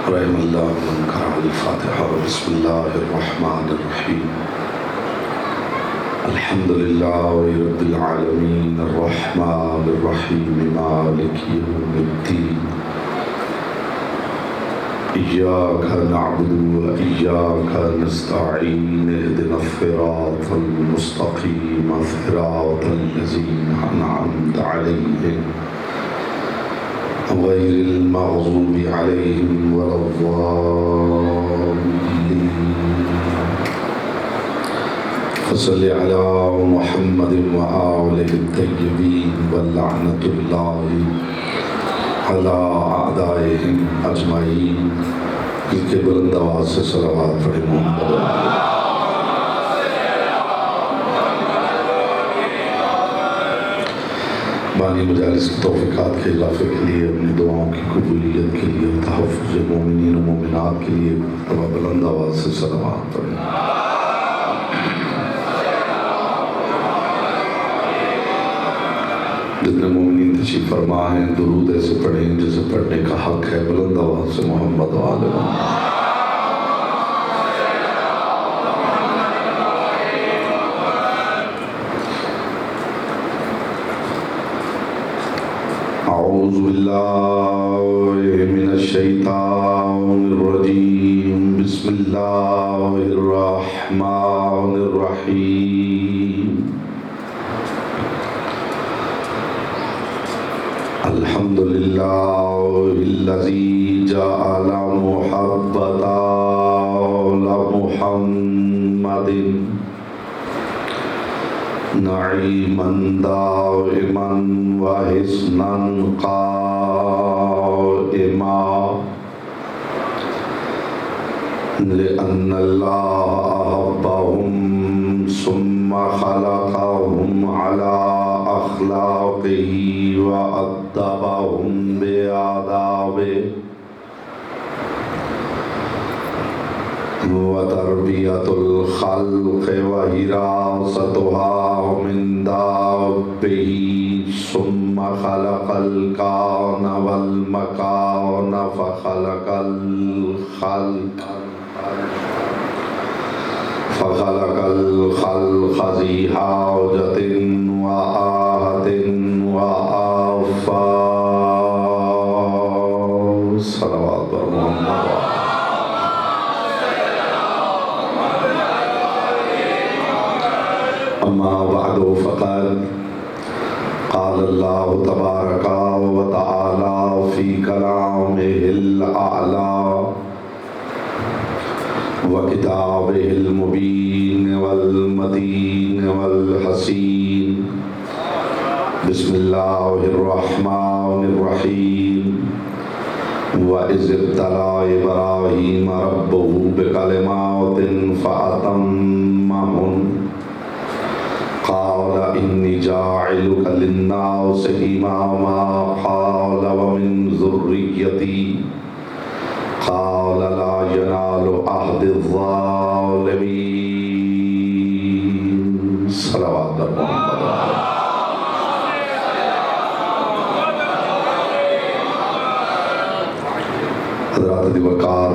رحم اللہ من قرأ الفاتحہ بسم اللہ الرحمن الرحیم الحمد للہ رب العالمین الرحمن الرحیم مالک یوم الدین ایاک نعبد و ایاک نستعین اهدنا الصراط المستقیم صراط الذین انعمت علیہم غیر المغضوب علیہم ولا الضالین فصل علی محمد وآلہ الطیبین ولعنۃ اللہ علی اعدائہم اجمعین. اس کے بلند آواز سے صلوات پڑھیں محمد. بانی مجالس کی توفیقات کے اضافے کے لیے، اپنی دعاؤں کی قبولیت کے لیے، تحفظ مومنین و مومنات کے لیے بلند آواز سے صلوات پڑھیں. جتنے مومنین تشریف فرما ہیں درود ایسے پڑھیں جسے پڑھنے کا حق ہے. بلند آواز سے محمد و آل محمد. اعوذ باللہ من الشیطان الرجیم. بسم اللہ الرحمن الرحیم. الحمد للہ الذی جعل محبۃ محمد نعیما دائما وحسنا قائما لأن اللہ أحبهم ثم خلقهم على أخلاقه وأدبهم بآدابه وتربية الخلق وحراستها من دابه ثم خلق الكون والمكان فخلق الخلق ذي حاجة وآهة وآفات. صلوات بر محمد. اما بعد فقد قال اللہ تبارک و تعالی فی کلامہ الاعلی وکتابہ المبین والمتین والحسین. بسم اللہ الرحمن الرحیم. وَإِذِ ابْتَلَىٰ إِبْرَاهِيمَ رَبُّهُ بِكَلِمَاتٍ فَأَتَمَّهُنَّ قال إني جاعلك للناس إماما قال ومن ذريتي قال لا ينال عهد الظالمين. صلوات محمد. حضرات دیوکار،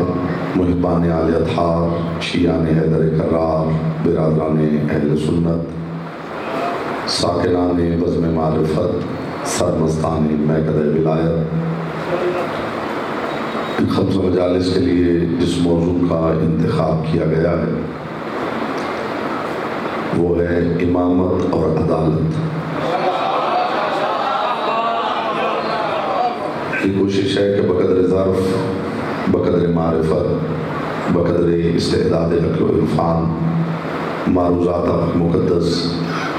محبان آل اطہار، شیعان حیدر کرار، برادران اہل سنت، ساکنان بزم معرفت، سرمستان میکد ولایت، ان خمس مجالس کے لیے جس موضوع کا انتخاب کیا گیا ہے وہ ہے امامت اور عدالت. یہ کوشش ہے کہ بقدر ظرف، بقدر معرفت، بقدر استعداد عقل و عرفان معروضات مقدس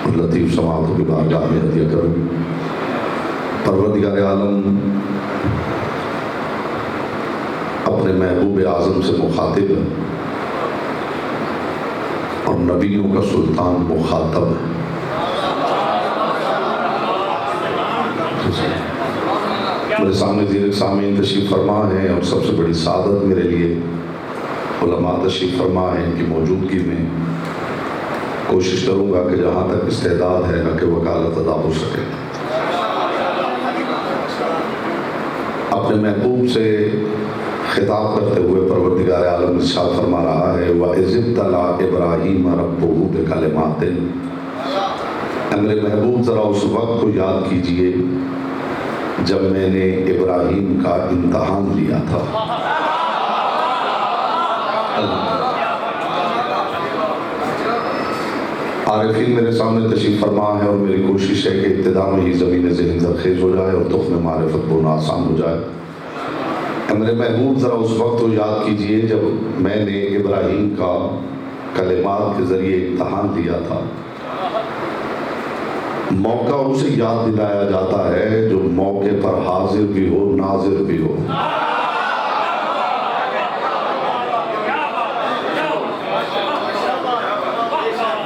اور لطیف سماعتوں کی بارگاہ میں عطیہ کروں. پروردگار عالم اپنے محبوب اعظم سے مخاطب ہے اور نبیوں کا سلطان مخاطب ہے. میرے سامنے زیر سامعین تشریف فرما ہیں اور سب سے بڑی سعادت میرے لیے علماء تشریف فرما ہیں. ان کی موجودگی میں کوشش کروں گا کہ جہاں تک استعداد ہے کہ وکالت ادا ہو سکے. اپنے محبوب سے خطاب کرتے ہوئے پروردگار عالم ارشاد فرما رہا ہے وَإِذِ ابْتَلَىٰ إِبْرَاهِيمَ رَبُّهُ بِكَلِمَاتٍ۔ میرے محبوب ذرا اس وقت کو یاد کیجئے جب میں نے ابراہیم کا امتحان لیا تھا۔ عارفین میرے سامنے تشریف فرما ہے اور میری کوشش ہے کہ ابتدا میں ہی زمین ذہن زرخیز ہو جائے اور تخم معرفت بونا آسان ہو جائے۔ میرے محبوب ذرا اس وقت کو یاد کیجئے جب میں نے ابراہیم کا کلمات کے ذریعے امتحان لیا تھا۔ موقع اسے یاد دلایا جاتا ہے جو موقع پر حاضر بھی ہو ناظر بھی ہو۔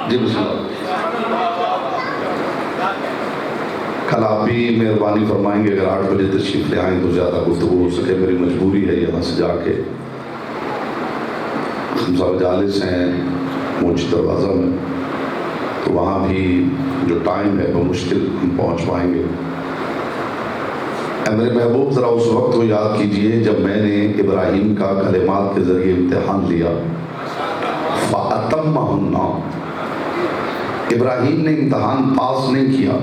جی بسم اللہ۔ کل آپ بھی مہربانی فرمائیں گے اگر 8 بجے تشریف لے آئیں تو زیادہ گفتگو ہو سکے، میری مجبوری ہے یہاں سے جا کے خمسہ مجالس ہیں موچی دروازہ میں، تو وہاں بھی جو ٹائم ہے وہ مشکل ہم پہنچ پائیں گے۔ میرے محبوب ذرا اس وقت کو یاد کیجئے جب میں نے ابراہیم کا کلمات کے ذریعے امتحان لیا۔ فَأَتَمَّهُنَّ، ابراہیم نے امتحان پاس نہیں کیا،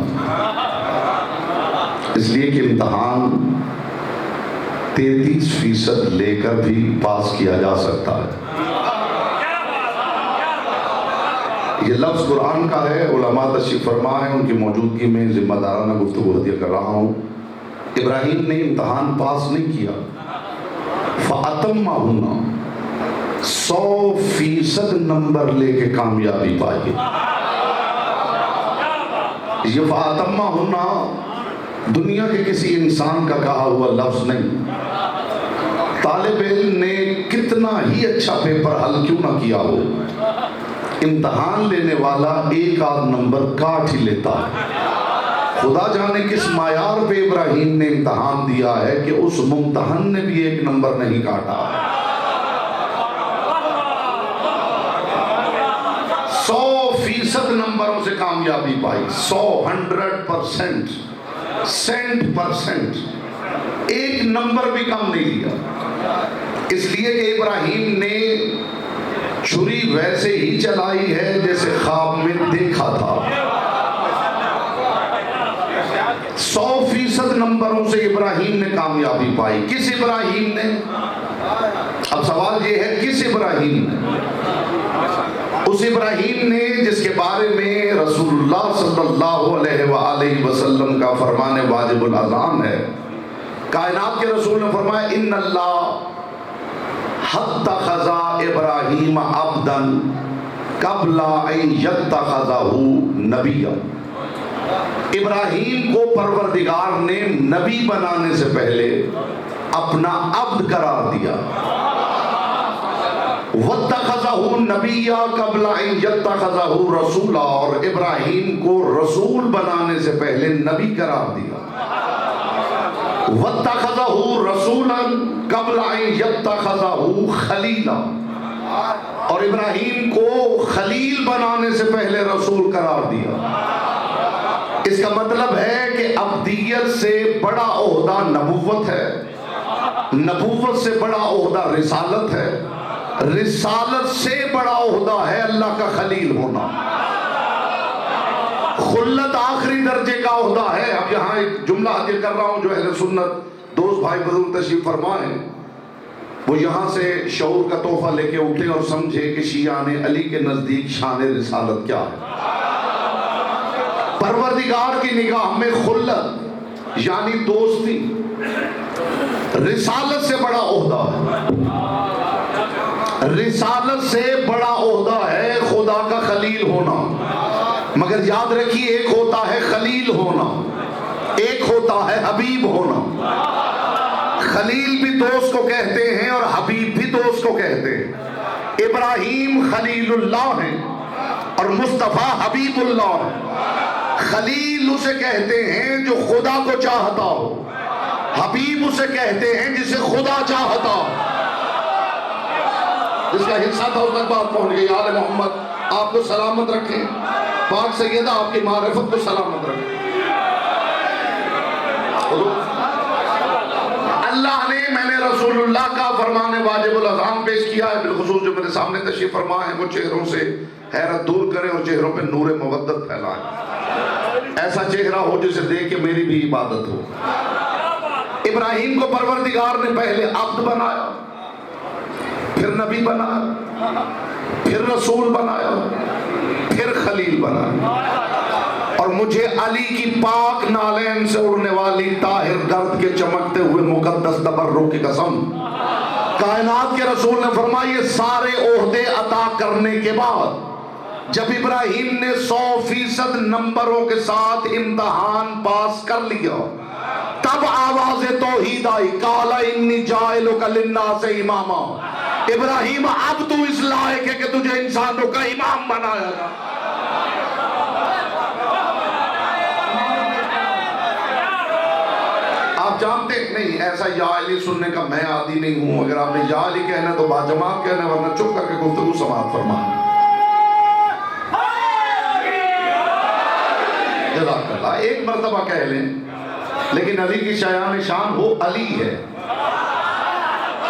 اس لیے کہ امتحان 33% لے کر بھی پاس کیا جا سکتا ہے۔ یہ لفظ قرآن کا ہے، علماء تشریف فرما ہے، ان کی موجودگی میں ذمہ دارانہ گفتگو ہدیہ کر رہا ہوں۔ ابراہیم نے امتحان پاس نہیں کیا، فَأَتَمَّهُنَّ 100% نمبر لے کے کامیابی پائی۔ یہ فَأَتَمَّهُنَّ دنیا کے کسی انسان کا کہا ہوا لفظ نہیں۔ طالب علم نے کتنا ہی اچھا پیپر حل کیوں نہ کیا ہو، امتحان لینے والا ایک آدھ نمبر کاٹ ہی لیتا ہے۔ خدا جانے کس معیار پہ ابراہیم نے امتحان دیا ہے کہ اس ممتحن نے بھی ایک نمبر نہیں کاٹا۔ 100% نمبروں سے کامیابی پائی، 100% ایک نمبر بھی کم نہیں لیا۔ اس لیے کہ ابراہیم نے چھری ویسے ہی چلائی ہے جیسے خواب میں دیکھا تھا۔ 100% نمبروں سے ابراہیم نے کامیابی پائی۔ کس ابراہیم نے؟ اب سوال یہ ہے کس ابراہیم نے؟ اس ابراہیم نے جس کے بارے میں رسول اللہ صلی اللہ علیہ وآلہ وسلم کا فرمان واجب الاذان ہے۔ کائنات کے رسول نے فرمایا ان اللہ اتخذ ابراہیم عبدا قبل ان یتخذہ نبیا۔ ابراہیم کو پروردگار نے نبی بنانے سے پہلے اپنا عبد قرار دیا۔ وَاتَّخَذَهُ نَبِيًّا قَبْلَ أَن يَتَّخَذَهُ رَسُولًا، اور ابراہیم کو رسول بنانے سے پہلے نبی قرار دیا۔ وَاتَّخَذَهُ رَسُولًا قَبْلَ أَن يَتَّخَذَهُ خَلِيلًا، اور ابراہیم کو خلیل بنانے سے پہلے رسول قرار دیا۔ اس کا مطلب ہے کہ عبدیت سے بڑا عہدہ نبوت ہے، نبوت سے بڑا عہدہ رسالت ہے، رسالت سے بڑا عہدہ ہے اللہ کا خلیل ہونا۔ خلت آخری درجے کا عہدہ ہے۔ اب یہاں ایک جملہ حاضر کر رہا ہوں جو اہل سنت دوست بھائی بزرگ تشریف فرمائیں، وہ یہاں سے شعور کا تحفہ لے کے اٹھے اور سمجھے کہ شیعان علی کے نزدیک شان رسالت کیا ہے۔ پروردگار کی نگاہ میں خلت یعنی دوستی رسالت سے بڑا عہدہ ہے۔ رسالت سے بڑا عہدہ ہے خدا کا خلیل ہونا، مگر یاد رکھیے ایک ہوتا ہے خلیل ہونا، ایک ہوتا ہے حبیب ہونا۔ خلیل بھی دوست کو کہتے ہیں اور حبیب بھی دوست کو کہتے ہیں۔ ابراہیم خلیل اللہ ہیں اور مصطفیٰ حبیب اللہ ہیں۔ خلیل اسے کہتے ہیں جو خدا کو چاہتا ہو، حبیب اسے کہتے ہیں جسے خدا چاہتا ہو۔ جس کا حصہ تھا اس تک بات پہنچ گئی۔ آل محمد آپ کو سلامت رکھیں، پاک سیدہ آپ کی معرفت کو سلامت رکھیں۔ اللہ نے، میں نے رسول رسول اللہ کا فرمان واجب الاذان پیش کیا ہے، بالخصوص جو میرے سامنے تشریف فرما ہے وہ چہروں سے حیرت دور کریں اور چہروں پہ نور مودت پھیلائیں، ایسا چہرہ ہو جسے دیکھ کے میری بھی عبادت ہو۔ ابراہیم کو پروردگار نے پہلے عبد بنایا، پھر نبی بنایا، پھر رسول بنایا، پھر خلیل بنایا، اور مجھے علی کی پاک نالین سے اڑنے والی طاہر گرد کے چمکتے ہوئے مقدس تبرک کی قسم، کائنات کے رسول نے فرمایا یہ سارے عہدے عطا کرنے کے بعد جب ابراہیم نے 100% نمبروں کے ساتھ امتحان پاس کر لیا تب آواز توحید آئی، قال انی جاعلک للناس اماما، ابراہیم اب تو اس لائق ہے کہ تجھے انسانوں کا امام بنایا گا۔ آپ جانتے نہیں ایسا یا علی سننے کا میں عادی نہیں ہوں، اگر آپ نے یا علی کہنا تو باجماعت کہنا، ورنہ چپ کر کے گفتگو سماعت فرمائیں۔ جزاک اللہ، ایک مرتبہ کہہ لیں، لیکن علی کی شایان شان وہ علی ہے،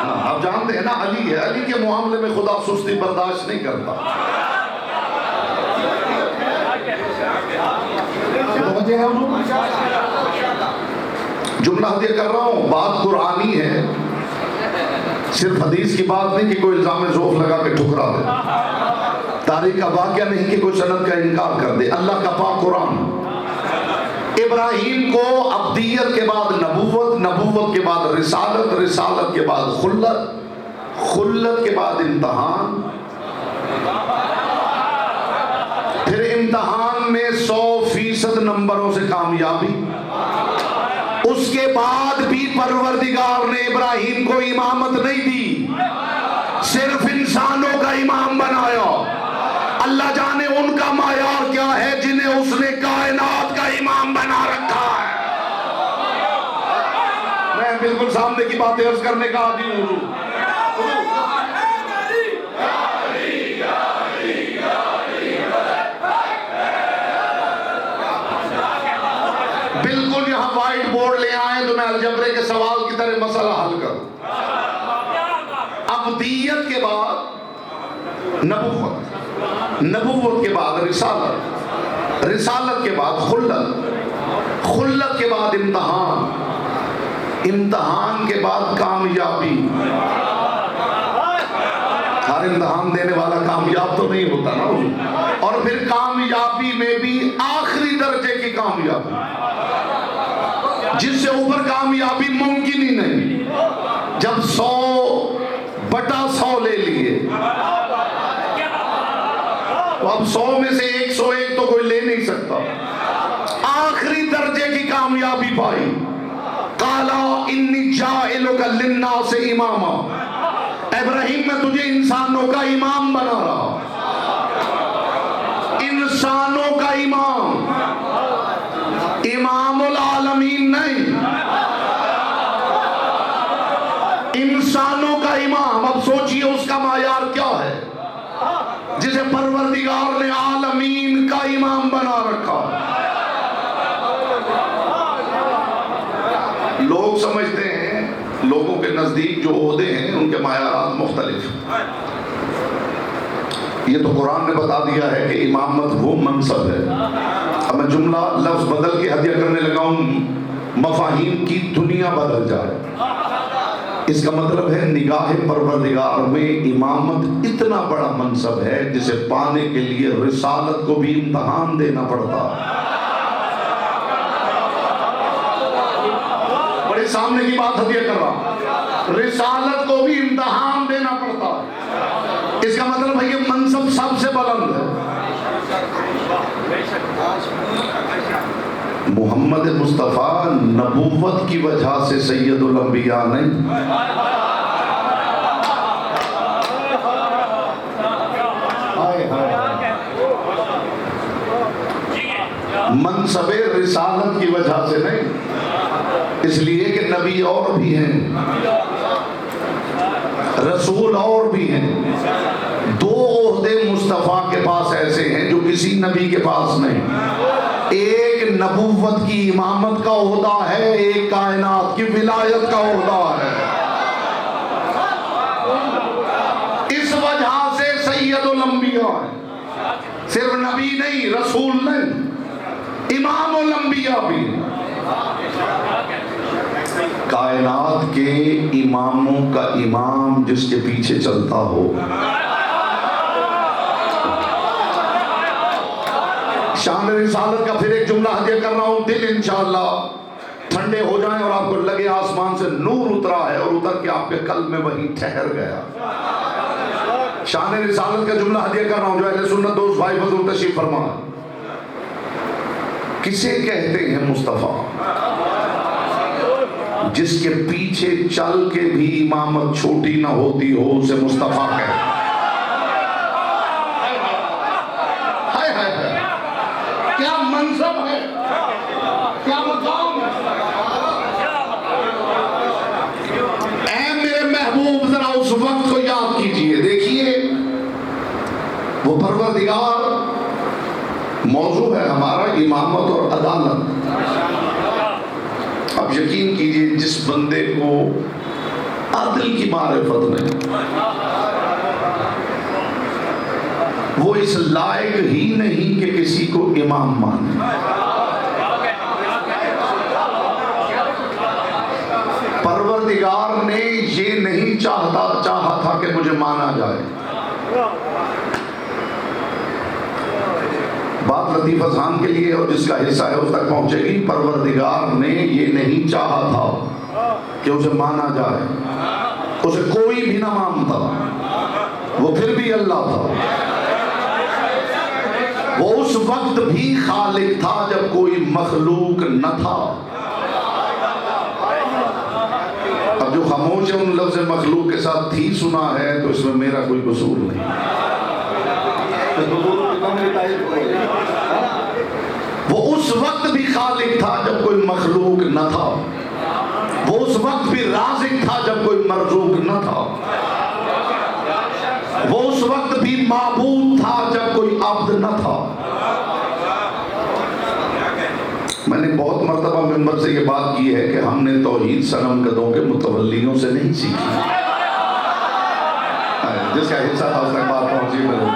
آپ جانتے ہیں نا علی ہے، علی کے معاملے میں خدا سستی برداشت نہیں کرتا۔ جملہ ہدیہ کر رہا ہوں، بات قرآنی ہے، صرف حدیث کی بات نہیں کہ کوئی الزام ذوف لگا کے ٹھکرا دے، تاریخ کا واقعہ نہیں کہ کوئی سند کا انکار کر دے، اللہ کا پاک قرآن۔ ابراہیم کو عبدیت کے بعد نبوت، نبوت کے بعد رسالت، رسالت کے بعد خلت، خلت کے بعد امتحان، پھر امتحان میں 100% نمبروں سے کامیابی، اس کے بعد بھی پروردگار نے ابراہیم کو امامت نہیں دی، صرف انسانوں کا امام بنایا۔ اللہ جانے ان کا معیار کیا ہے جنہیں اس نے کائنات کا امام بنا رکھا ہے۔ میں بالکل سامنے کی باتیں عرض کرنے کا عادی ہوں۔ بالکل یہاں وائٹ بورڈ لے آئیں تو میں الجبرے کے سوال کی طرح مسئلہ حل کروں۔ عبدیت کے بعد نبوت، نبوت کے بعد رسالت، رسالت کے بعد خلت، خلت کے بعد امتحان، امتحان کے بعد کامیابی۔ ہر امتحان دینے والا کامیاب تو نہیں ہوتا نا، اور پھر کامیابی میں بھی آخری درجے کی کامیابی، جس سے اوپر کامیابی ممکن ہی نہیں۔ جب 100/100 لے لیے تو اب 100 میں سے 101 تو کوئی لے نہیں سکتا، آخری درجے کی کامیابی پائی۔ قالا انی جاعلک للناس اماما، ابراہیم میں تجھے انسانوں کا امام بنا رہا، انسانوں کا امام، امام العالمین نہیں، انسانوں کا امام۔ اب سوچئے اس کا معیار کیا ہے جسے پروردگار نے عالمین کا امام بنا رکھا۔ لوگ سمجھتے ہیں، لوگوں کے نزدیک جو عہدے ہیں ان کے معیارات مختلف، یہ تو قرآن نے بتا دیا ہے کہ امامت وہ منصب ہے۔ اب میں جملہ لفظ بدل کے ہدیہ کرنے لگا ہوں، مفاہیم کی دنیا بدل جائے۔ اس کا مطلب ہے نگاہ پروردگار میں امامت اتنا بڑا منصب ہے جسے پانے کے لیے رسالت کو بھی امتحان دینا پڑتا ہے۔ بڑے سامنے کی بات ہدیہ کر رہا ہوں، رسالت کو بھی امتحان دینا پڑتا ہے۔ اس کا مطلب ہے یہ منصب سب سے بلند ہے۔ محمد مصطفیٰ نبوت کی وجہ سے سید الانبیاء نہیں، منصب رسالت کی وجہ سے نہیں، اس لیے کہ نبی اور بھی ہیں، رسول اور بھی ہیں۔ 2 عہدے مصطفیٰ کے پاس ایسے ہیں جو کسی نبی کے پاس نہیں، ایک نبوت کی امامت کا عہدہ ہے، ایک کائنات کی ولایت کا عہدہ ہے۔ صرف نبی نہیں، رسول نہیں، امام الانبیاء بھی، کائنات کے اماموں کا امام جس کے پیچھے چلتا ہو۔ شان رسالت کا پھر ایک جملہ ہدیہ کر رہا ہوں، دل انشاءاللہ ٹھنڈے ہو جائیں اور آپ کو لگے آسمان سے نور اترا ہے اور اتر کے آپ کے قلب میں وہیں ٹھہر گیا۔ شان رسالت کا جملہ ہدیہ کر رہا ہوں جو اہل سنت دوست بھائی بزرگ تشریف فرما۔ کسے کہتے ہیں مصطفیٰ؟ جس کے پیچھے چل کے بھی امامت چھوٹی نہ ہوتی ہو اسے مصطفیٰ کہتے ہیں۔ کیا منصب ہے، کیا مقام ہے۔ اے میرے محبوب ذرا اس وقت کو یاد کیجئے، دیکھیے وہ پروردگار موضوع ہے ہمارا امامت اور عدالت۔ اب یقین کیجئے جس بندے کو عدل کی معرفت نہیں، وہ اس لائق ہی نہیں کہ کسی کو امام مانے۔ پروردگار نے یہ نہیں چاہا تھا کہ مجھے مانا جائے۔ بات لطیف اذہان کے لیے اور جس کا حصہ ہے اس تک پہنچے گی۔ پروردگار نے یہ نہیں چاہا تھا کہ اسے مانا جائے، اسے کوئی بھی نہ مانتا، وہ پھر بھی اللہ تھا۔ وہ اس وقت بھی خالق تھا جب کوئی مخلوق نہ تھا۔ اب جو خاموش ہے ان لفظ مخلوق کے ساتھ تھی سنا ہے تو اس میں میرا کوئی قصور نہیں۔ وہ اس وقت بھی خالق تھا جب کوئی مخلوق نہ تھا، وہ اس وقت بھی رازق تھا جب کوئی مرزوق نہ تھا، وہ اس وقت بھی معبود تھا جب کوئی عبد نہ تھا۔ میں نے بہت مرتبہ ممبر سے یہ بات کی ہے کہ ہم نے توحید صنم قدوں کے متولیوں سے نہیں سیکھی۔ جس کا حصہ تھا اس تک بات پہنچی میرے،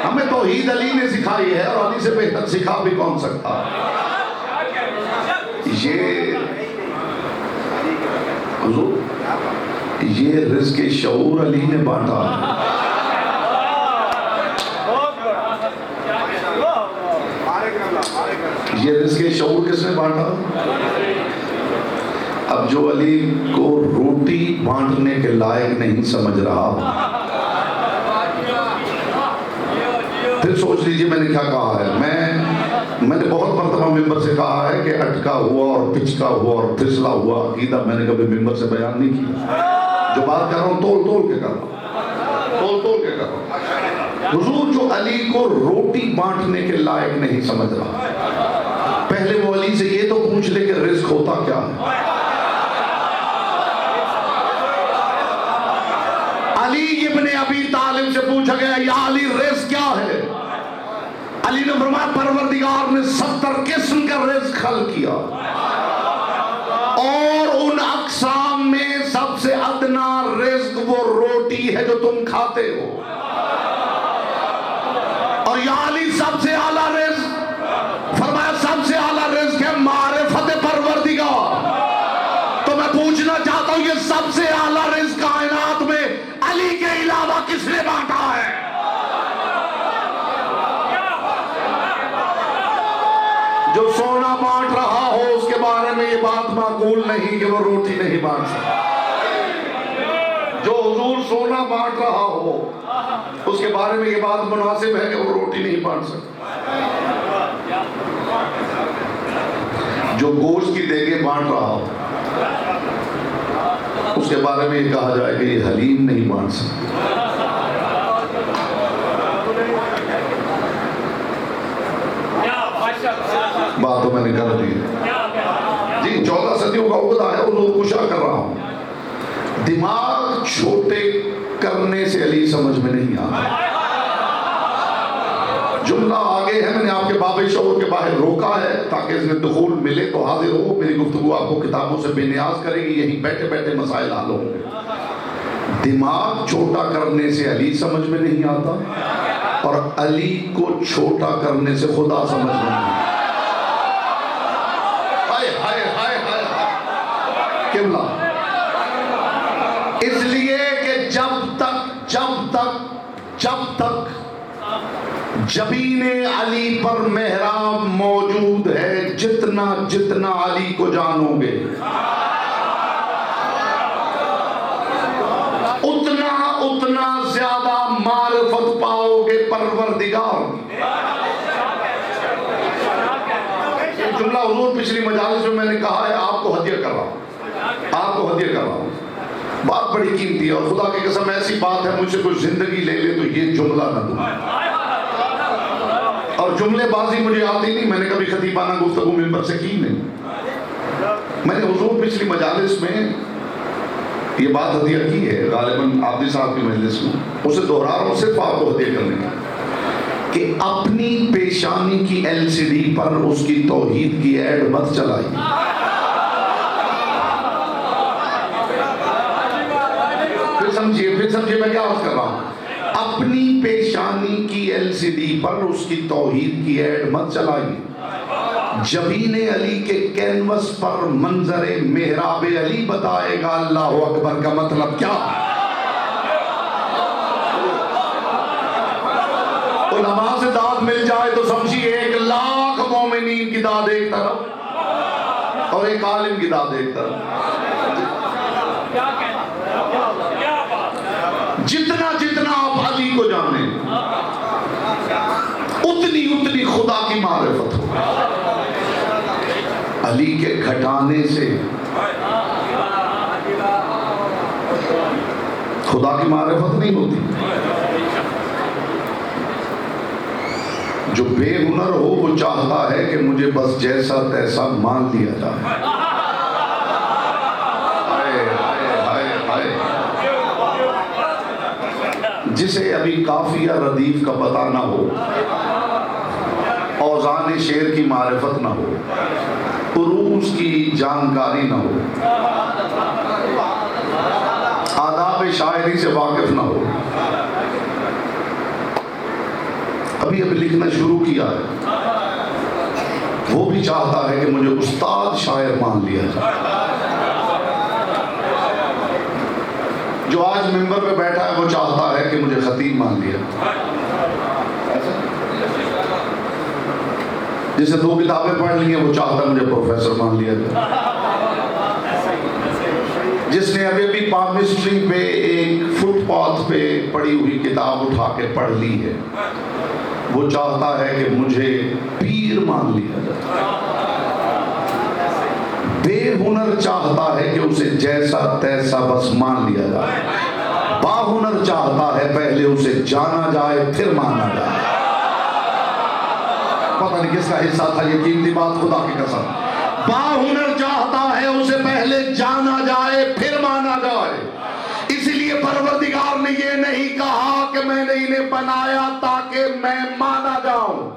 ہمیں توحید علی نے سکھائی ہے اور علی سے بہتر سکھا بھی کون سکتا۔ یہ رزق شعور علی نے بانٹا۔ یہ رزق شعور کس نے بانٹا؟ اب جو علی کو روٹی بانٹنے کے لائق نہیں سمجھ رہا، پھر سوچ لیجئے میں نے کیا کہا ہے۔ میں نے بہت مرتبہ ممبر سے کہا ہے کہ اٹکا ہوا اور پچکا ہوا اور پھسلا ہوا عقیدہ میں نے کبھی ممبر سے بیان نہیں کیا۔ جو بات کر رہا ہوں تول تول کے کر رہا ہوں، تول تول کے کر رہا ہوں۔ حضور جو علی کو روٹی بانٹنے کے لائق نہیں سمجھ رہا، پہلے وہ علی سے یہ تو پوچھ لے کہ رزق ہوتا کیا ہے۔ علی ابن ابی طالب سے پوچھا گیا یا علی رزق کیا ہے؟ علی نے فرمایا پروردگار نے 70 قسم کا رزق خلق کیا اور ان اقسام میں سب سے ادنا رزق وہ روٹی ہے جو تم کھاتے ہو، اور یا علی سب سے اعلیٰ رزق، فرمایا سب سے اعلیٰ رزق ہے معرفت پروردگار۔ تو میں پوچھنا چاہتا ہوں یہ سب سے اعلیٰ رزق کائنات میں علی کے علاوہ کس نے بانٹا ہے؟ جو سونا بانٹ رہا ہو اس کے بارے میں یہ بات معقول نہیں کہ وہ روٹی نہیں بانٹ سکتا۔ جو حضور سونا بانٹ رہا ہو اس کے بارے میں یہ بات مناسب ہے کہ وہ روٹی نہیں بانٹ سکتا۔ جو گوشت کی دیگیں بانٹ رہا ہو اس کے بارے میں یہ کہا جائے کہ یہ حلیم نہیں بانٹ سکتا۔ بات تو میں نے کر دی جی، 14 صدیوں کا عقدہ ہے، حضور کشا کر رہا ہوں۔ دماغ چھوٹے کرنے سے علی سمجھ میں نہیں آتا۔ جملہ آگے ہے، میں نے آپ کے باب شعور کے باہر روکا ہے تاکہ اس میں دخول ملے تو حاضر ہو۔ میری گفتگو آپ کو کتابوں سے بے نیاز کرے گی، یہیں بیٹھے بیٹھے مسائل حل ہوں گے۔ دماغ چھوٹا کرنے سے علی سمجھ میں نہیں آتا، اور علی کو چھوٹا کرنے سے خدا سمجھنا ہے۔ ہائے ہائے ہائے ہائے قبلہ، اس لیے کہ جب تک جبین علی پر محراب موجود ہے، جتنا علی کو جانو گے اتنا زیادہ معرفت پاؤ گے پروردگار۔ ایک جملہ حضور پچھلی مجالس میں نے کہا ہے، آپ کو ہدیہ کر رہا ہوں، بات بڑی قیمتی ہے، اور خدا کی قسم ایسی بات ہے، مجھ سے کوئی زندگی لے لے تو یہ جملہ نہ دوں، اور جملے بازی مجھے آتی نہیں، میں نے کبھی خطیبانہ گفتگو ممبر سے کی نہیں۔ میں نے حضور پچھلی مجالس میں یہ بات ہدیہ کی ہے، غالباً عابدی صاحب کی مجلس میں، اسے دہرا رہا ہوں صرف آپ کو ہدیہ کرنے کا، کہ اپنی پیشانی کی LCD پر اس کی توحید کی ایڈ مت چلائی۔ پھر سمجھے میں کیا عرض کر رہا ہوں، اپنی پیشانی کی LCD پر اس کی توحید کی ایڈ مت چلائی۔ جبین علی کے کینوس پر منظر محراب علی بتائے گا اللہ اکبر کا مطلب کیا۔ علماء سے داد مل جائے تو سمجھیے 1,00,000 مومنین کی داد ایک طرف اور ایک عالم کی داد ایک طرف۔ جتنا آپ علی کو جانیں اتنی خدا کی معرفت ہو۔ علی کے گھٹانے سے خدا کی معرفت نہیں ہوتی۔ جو بے ہنر ہو وہ چاہتا ہے کہ مجھے بس جیسا تیسا مان لیا جائے۔ جسے ابھی قافیہ ردیف کا پتہ نہ ہو، اوزان شعر کی معرفت نہ ہو، عروض کی جانکاری نہ ہو، آداب شاعری سے واقف نہ ہو، ابھی لکھنا شروع کیا ہے، وہ بھی چاہتا ہے کہ مجھے استاد شاعر مان لیا جائے۔ جو آج ممبر پہ بیٹھا ہے وہ چاہتا ہے کہ مجھے خطیب مان لیا۔ جسے 2 کتابیں پڑھ لی ہیں وہ چاہتا ہے مجھے پروفیسر مان لیا جائے۔ جس نے ابھی پامسٹری پہ ایک فٹ پاتھ پہ پڑھی ہوئی کتاب اٹھا کے پڑھ لی ہے، وہ چاہتا ہے کہ مجھے پیر مان لیا جائے۔ بے ہنر چاہتا ہے کہ اسے جیسا تیسا بس مان لیا جائے، با ہنر چاہتا ہے پہلے اسے جانا جائے پھر مانا جائے۔ پتہ نہیں کس کا حصہ تھا یہ قیمتی بات، خدا کی قسم۔ با ہنر چاہتا ہے اسے پہلے جانا جائے پھر مانا جائے۔ اسی لیے پروردگار نے یہ نہیں کہا کہ میں نے انہیں بنایا تاکہ میں مانا جاؤں۔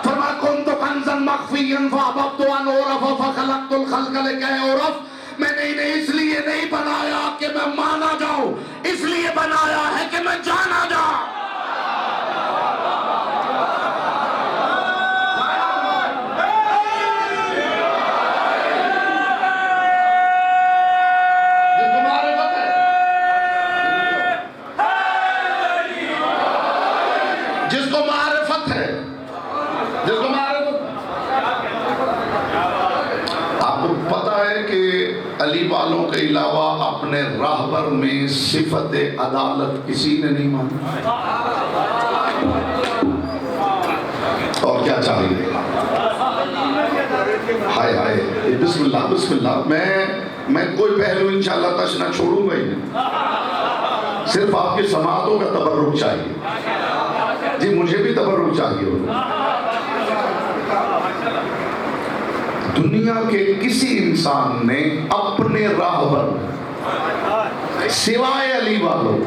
فرمایا كنت كنزا مخفيا فأحببت أن أعرف فخلقت الخلق لكي أعرف۔ میں نے انہیں اس لیے نہیں بنایا کہ میں مانا جاؤں، اس لیے بنایا ہے کہ میں جانا جاؤں۔ علی والوں کے علاوہ اپنے راہبر میں صفت عدالت کسی نے نہیں مانی۔ اور کیا چاہیے؟ ہائے ہائے، بسم اللہ بسم اللہ۔ میں کوئی پہلو انشاءاللہ تش نہ چھوڑوں گا ہی نہیں، صرف آپ کی سماعتوں کا تبرک چاہیے جی، مجھے بھی تبرک چاہیے۔ دنیا کے کسی انسان نے اپنے راہبر سوائے علی والوں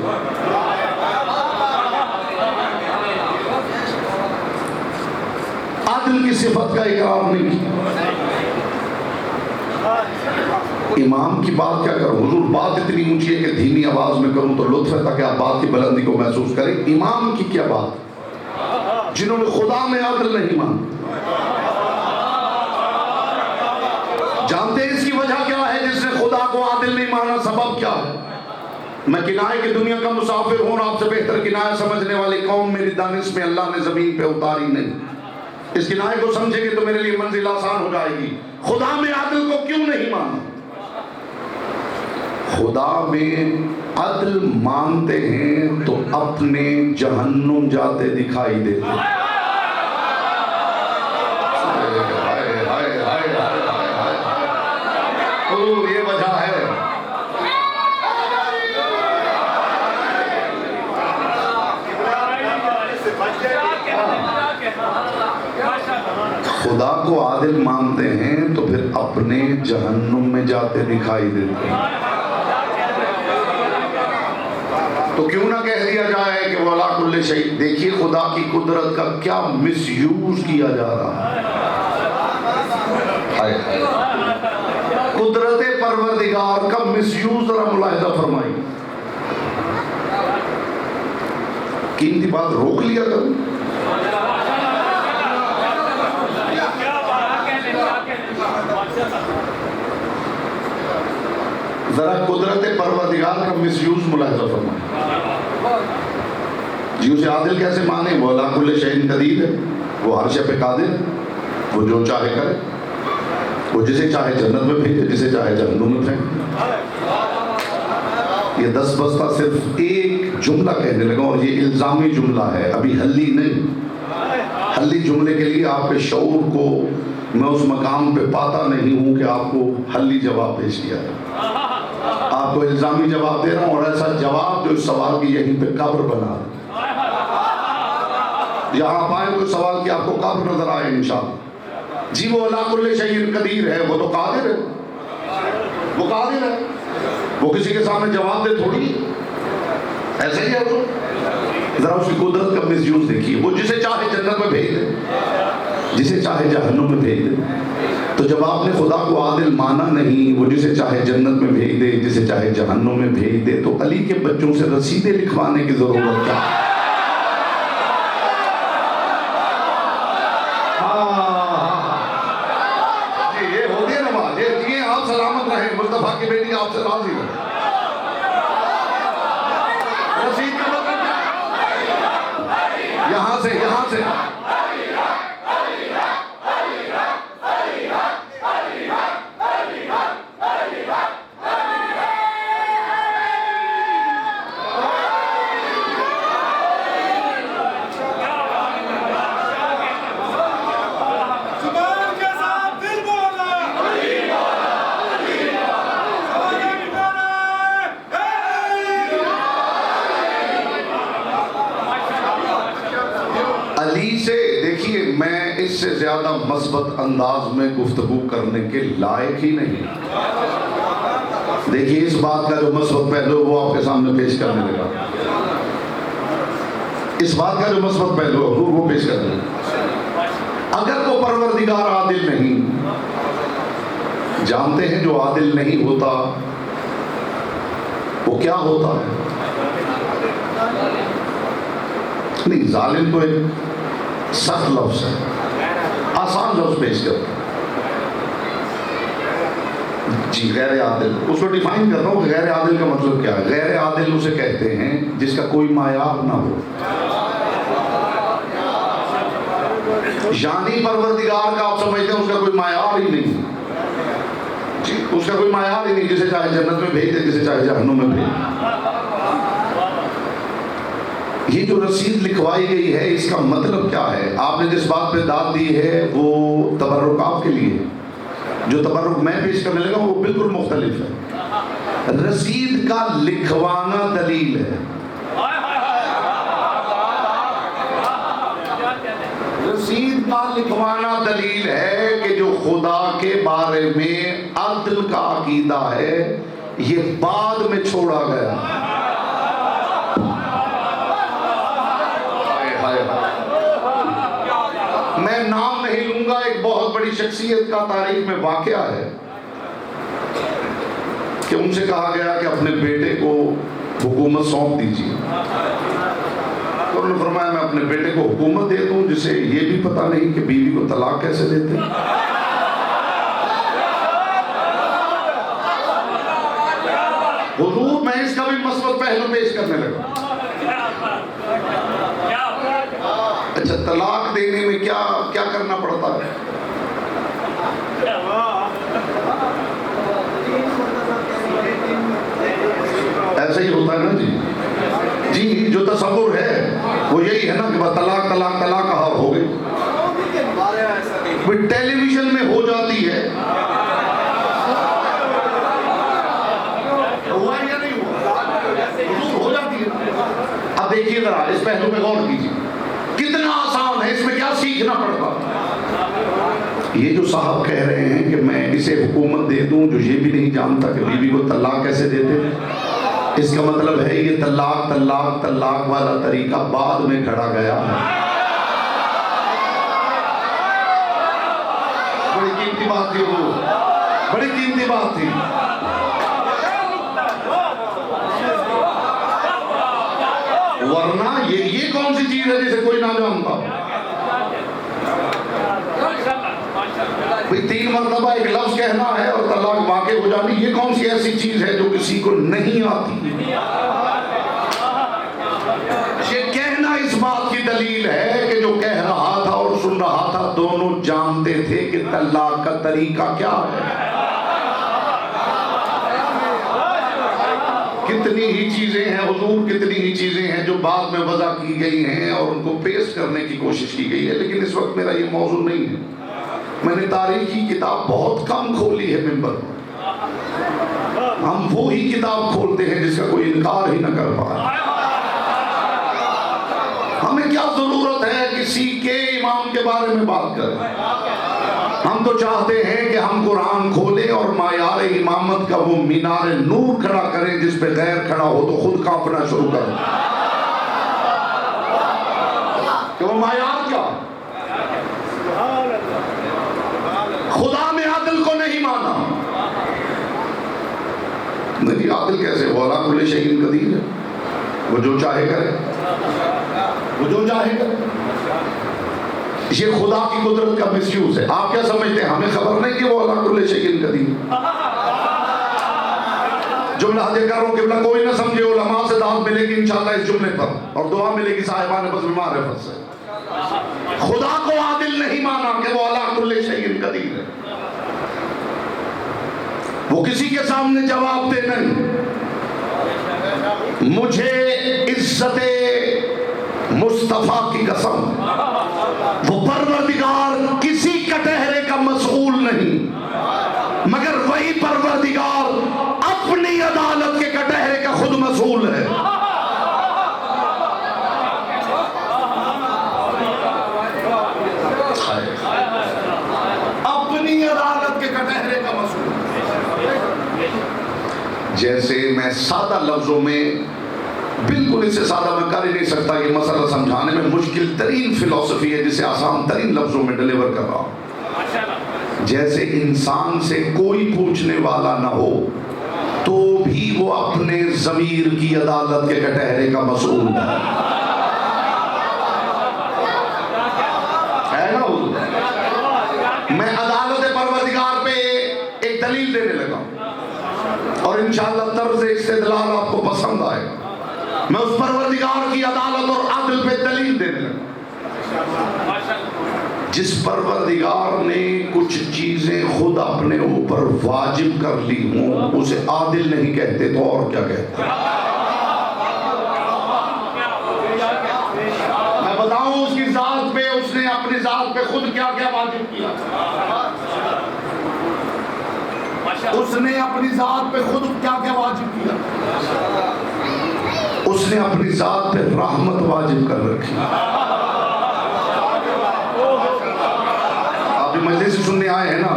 عدل کی صفت کا اقرار نہیں کیا۔ امام کی بات کیا کروں، حضور بات اتنی اونچی ہے کہ دھیمی آواز میں کروں تو لطف ہے تاکہ آپ بات کی بلندی کو محسوس کریں۔ امام کی کیا بات، جنہوں نے خدا میں عدل نہیں مانا. جانتے ہیں اس کی وجہ کیا ہے جس نے خدا کو عادل نہیں مانا؟ سبب کیا ہے؟ میں کنائے کی دنیا کا مسافر ہوں، آپ سے بہتر کنایہ سمجھنے والی قوم میری دانش میں اللہ نے زمین پہ اتاری نہیں. اس کنائے کو سمجھے گے تو میرے لیے منزل آسان ہو جائے گی. خدا میں عدل کو کیوں نہیں مانا؟ خدا میں عدل مانتے ہیں تو اپنے جہنم جاتے دکھائی دیتے. یہ وجہ ہے. خدا کو عادل مانتے ہیں تو پھر اپنے جہنم میں جاتے دکھائی دیتے ہیں. تو کیوں نہ کہہ دیا جائے کہ وَلَا كُلِّ شَيْءٍ. دیکھیے خدا کی قدرت کا کیا مس یوز کیا جا رہا ہے. قدرت پروردگار کا مس یوز ذرا ملاحظہ فرمائی. قیمتی بات روک لیا کرو. ذرا قدرت پروردگار کا مس یوز ملاحظہ فرمائیں. جی اسے عادل کیسے مانے؟ وہ عَلَىٰ كُلِّ شَيْءٍ قدیر ہے، وہ ہر شے پہ قادر، وہ جو چاہے کرے، وہ جسے چاہے جنت میں بھیجے، جسے چاہے جہنم میں پھینکے. یہ 10 بستہ صرف ایک جملہ کہنے لگا اور یہ الزامی جملہ ہے، ابھی حلی نہیں. حلی جملے کے لیے آپ کے شعور کو میں اس مقام پہ پاتا نہیں ہوں کہ آپ کو حلی جواب پیش کیا ہے. آپ کو الزامی جواب دے رہا ہوں، اور ایسا جواب جو اس سوال کی یہیں پہ قبر بنا دے. یہاں آپ آئیں کوئی سوال کی آپ کو قبر نظر آئے انشاءاللہ. جی وہ عَلَىٰ كُلِّ شَيْءٍ قدیر ہے، وہ تو قادر ہے، وہ قادر ہے. وہ کسی کے سامنے جواب دے تھوڑی ایسے ہی ہے. وہ ذرا اس کی قدرت کا مس یوز دیکھیے. وہ جسے چاہے جنت میں بھیج دے، جسے چاہے جہنم میں بھیج دے. تو جب آپ نے خدا کو عادل مانا نہیں، وہ جسے چاہے جنت میں بھیج دے، جسے چاہے جہنم میں بھیج دے، تو علی کے بچوں سے رسیدیں لکھوانے کی ضرورت کیا ہے؟ یہ ہو گیا نماز. یہ آپ سلامت رہیں، مصطفیٰ کی بیٹی آپ سے راضی رہے. رسید کا مطلب کیا ہے؟ یہاں سے علی سے دیکھیے، میں اس سے زیادہ مثبت انداز میں گفتگو کرنے کے لائق ہی نہیں. دیکھیے اس بات کا جو مثبت پہلو وہ آپ کے سامنے پیش کرنے لگا. اس بات کا جو مثبت پہلو وہ پیش کرنے لگا. اگر وہ پروردگار عادل نہیں، جانتے ہیں جو عادل نہیں ہوتا وہ کیا ہوتا ہے؟ نہیں، ظالم تو ایک سخت لفظ ہے، آسان لفظ پیش کرتا. جی غیر عادل، اس کو ڈیفائن کر رہا ہوں کہ غیر عادل کا مطلب کیا ہے. غیر عادل اسے کہتے ہیں جس کا کوئی معیار نہ ہو. یعنی پروردگار کا آپ سمجھتے ہیں اس کا کوئی معیار ہی نہیں. جی اس کا کوئی معیار ہی نہیں، جسے چاہے جنت میں بھیج دے، جسے چاہے جہنم میں بھیج دے. یہ جو رسید لکھوائی گئی ہے اس کا مطلب کیا ہے؟ آپ نے جس بات پہ داد دی ہے وہ تبرک آپ کے لیے. جو تبرک میں پیش کرنے لگا وہ بالکل مختلف ہے. رسید کا لکھوانا دلیل ہے. رسید کا لکھوانا دلیل ہے کہ جو خدا کے بارے میں عدل کا عقیدہ ہے یہ بعد میں چھوڑا گیا. میں نام نہیں لوں گا، ایک بہت بڑی شخصیت کا تاریخ میں واقعہ ہے کہ ان سے کہا گیا کہ اپنے بیٹے کو حکومت سونپ دیجیے. تو وسلم نے فرمایا میں اپنے بیٹے کو حکومت دے دوں جسے یہ بھی پتہ نہیں کہ بیوی کو طلاق کیسے دیتے ہیں؟ حضور میں اس کا بھی مثبت پہلو پیش کرنے لگا. اچھا طلاق دینے میں کیا کرنا پڑتا ہے؟ ایسا ہی ہوتا ہے نا جی جو تصور ہے وہ یہی ہے نا کہ بس طلاق طلاق طلاق کہا ہو گئی. ٹیلی ویژن میں ہو جاتی ہے. اب دیکھیے ذرا اس پہلو پہ غور کیجیے کتنا آسان ہے. اس میں کیا سیکھنا پڑتا. یہ جو صاحب کہہ رہے ہیں کہ میں اسے حکومت دے دوں جو یہ بھی نہیں جانتا کہ بیوی کو طلاق کیسے دیتے، اس کا مطلب ہے یہ طلاق طلاق طلاق والا طریقہ بعد میں گھڑا گیا ہے. بڑی قیمتی بات تھی وہ، بڑی قیمتی بات تھی. ورنہ یہ کون سی چیز ہے جسے کوئی نہ جانتا؟ 3 مرتبہ ایک لفظ کہنا ہے اور طلاق واقع ہو جانی، یہ کون سی ایسی چیز ہے جو کسی کو نہیں آتی؟ یہ کہنا اس بات کی دلیل ہے کہ جو کہہ رہا تھا اور سن رہا تھا دونوں جانتے تھے کہ طلاق کا طریقہ کیا ہے. کتنی ہی چیزیں ہیں حضور، کتنی ہی چیزیں ہیں جو بعد میں وضع کی گئی ہیں اور ان کو پیش کرنے کی کوشش کی گئی ہے، لیکن اس وقت میرا یہ موضوع نہیں ہے. میں نے تاریخ کی کتاب بہت کم کھولی ہے ممبر پر. ہم وہی کتاب کھولتے ہیں جس کا کوئی انکار ہی نہ کر پائے. ہمیں کیا ضرورت ہے کسی کے امام کے بارے میں بات کریں؟ ہم تو چاہتے ہیں کہ ہم قرآن کھولیں اور معیار امامت کا وہ مینار نور کھڑا کریں جس پہ غیر کھڑا ہو تو خود کانپنا شروع کر دیں کہ وہ معیار کیا؟ خدا نے عادل کو نہیں مانا. نہیں عادل کیسے؟ وہ علی کل شیء قدیر ہے، وہ جو چاہے کرے، وہ جو چاہے کرے. یہ خدا کی قدرت کا مس یوز ہے. آپ کیا سمجھتے ہیں ہمیں خبر نہیں کہ وہ علی کل شیء قدیر؟ جملہ حاضر کر رہا ہوں کہ کوئی نہ سمجھے، علماء سے دعوت ملے گی انشاءاللہ اس جملے پر اور دعا ملے گی صاحبان بزم معرفت سے. خدا کو عادل نہیں مانا کہ وہ علی کل شیء قدیر ہے. وہ کسی کے سامنے جواب دے نہیں. مجھے عزت مصطفیٰ کی قسم، وہ پروردگار کسی کٹہرے کا مسئول نہیں، مگر وہی پروردگار اپنی عدالت کے کٹہرے کا خود مسئول ہے. اپنی عدالت کے کٹہرے کا مسئول. جیسے میں سادہ لفظوں میں، بالکل اس سے سادہ میں کر ہی نہیں سکتا، یہ مسئلہ سمجھانے میں مشکل ترین فلسفی ہے جسے آسان ترین لفظوں میں ڈیلیور کر رہا ہوں. جیسے انسان سے کوئی پوچھنے والا نہ ہو تو بھی وہ اپنے ضمیر کی عدالت کے کٹہرے کا مسئول ہے. ہے نا حضور؟ میں عدالت پروردگار پہ ایک دلیل دینے لگا اور انشاءاللہ طرز استدلال آپ کو پسند آئے. میں اس پروردگار کی عدالت اور عدل پہ دلیل دینے لگا. جس پروردگار نے کچھ چیزیں خود اپنے اوپر واجب کر لی ہوں اسے عادل نہیں کہتے تو اور کیا کہتے ہیں؟ میں بتاؤں اس کی ذات پہ، اس نے اپنی ذات پہ خود کیا کیا واجب کیا. اس نے اپنی ذات پہ خود کیا کیا واجب کیا. اس نے اپنی ذات پہ رحمت واجب کر رکھی. آپ مجلس سے سننے آئے ہیں نا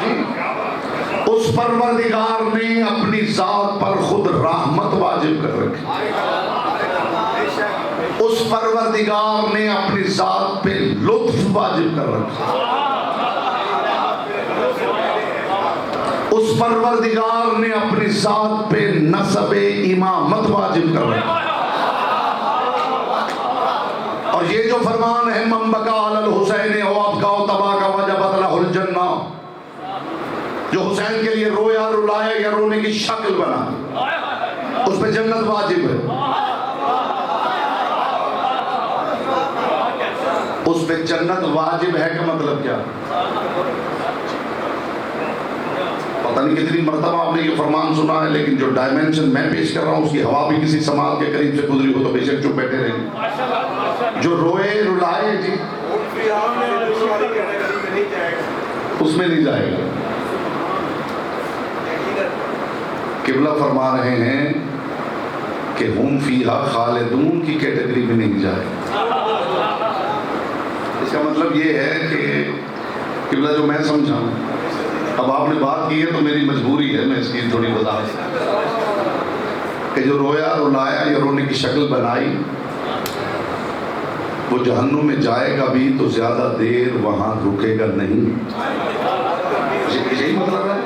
جی. اس پروردگار نے اپنی ذات پر خود رحمت واجب کر رکھی. اس پروردگار نے اپنی ذات پہ لطف واجب کر رکھا. اس پروردگار نے اپنی ذات پہ نسب امامت واجب کر رکھا. جو فرمان ہے من بکا علی الحسین او ابکا و تبا کا وجبت لہ الجنہ، جو حسین کے لیے رویا رلایا یا رونے کی شکل بنا اس پہ جنت واجب ہے. اس پہ جنت واجب ہے کا مطلب کیا؟ پتہ نہیں کتنی مرتبہ آپ نے یہ فرمان سنا ہے، لیکن جو ڈائمنشن میں پیش کر رہا ہوں اس کی ہوا بھی کسی سماعت کے قریب سے گزری ہو تو بے شک چپ بیٹھے رہیں. جو روئے رلائے جی اس میں نہیں جائے گا. قبلہ فرما رہے ہیں کہ ہم فیہا خالدون کی کیٹیگری میں نہیں جائے. اس کا مطلب یہ ہے کہ قبلہ جو میں سمجھا، اب آپ نے بات کی ہے تو میری مجبوری ہے میں اس کی تھوڑی وضاحت، کہ جو رویا رلایا یا رونے کی شکل بنائی وہ جہنم میں جائے گا بھی تو زیادہ دیر وہاں رکے گا نہیں. یہی مطلب ہے،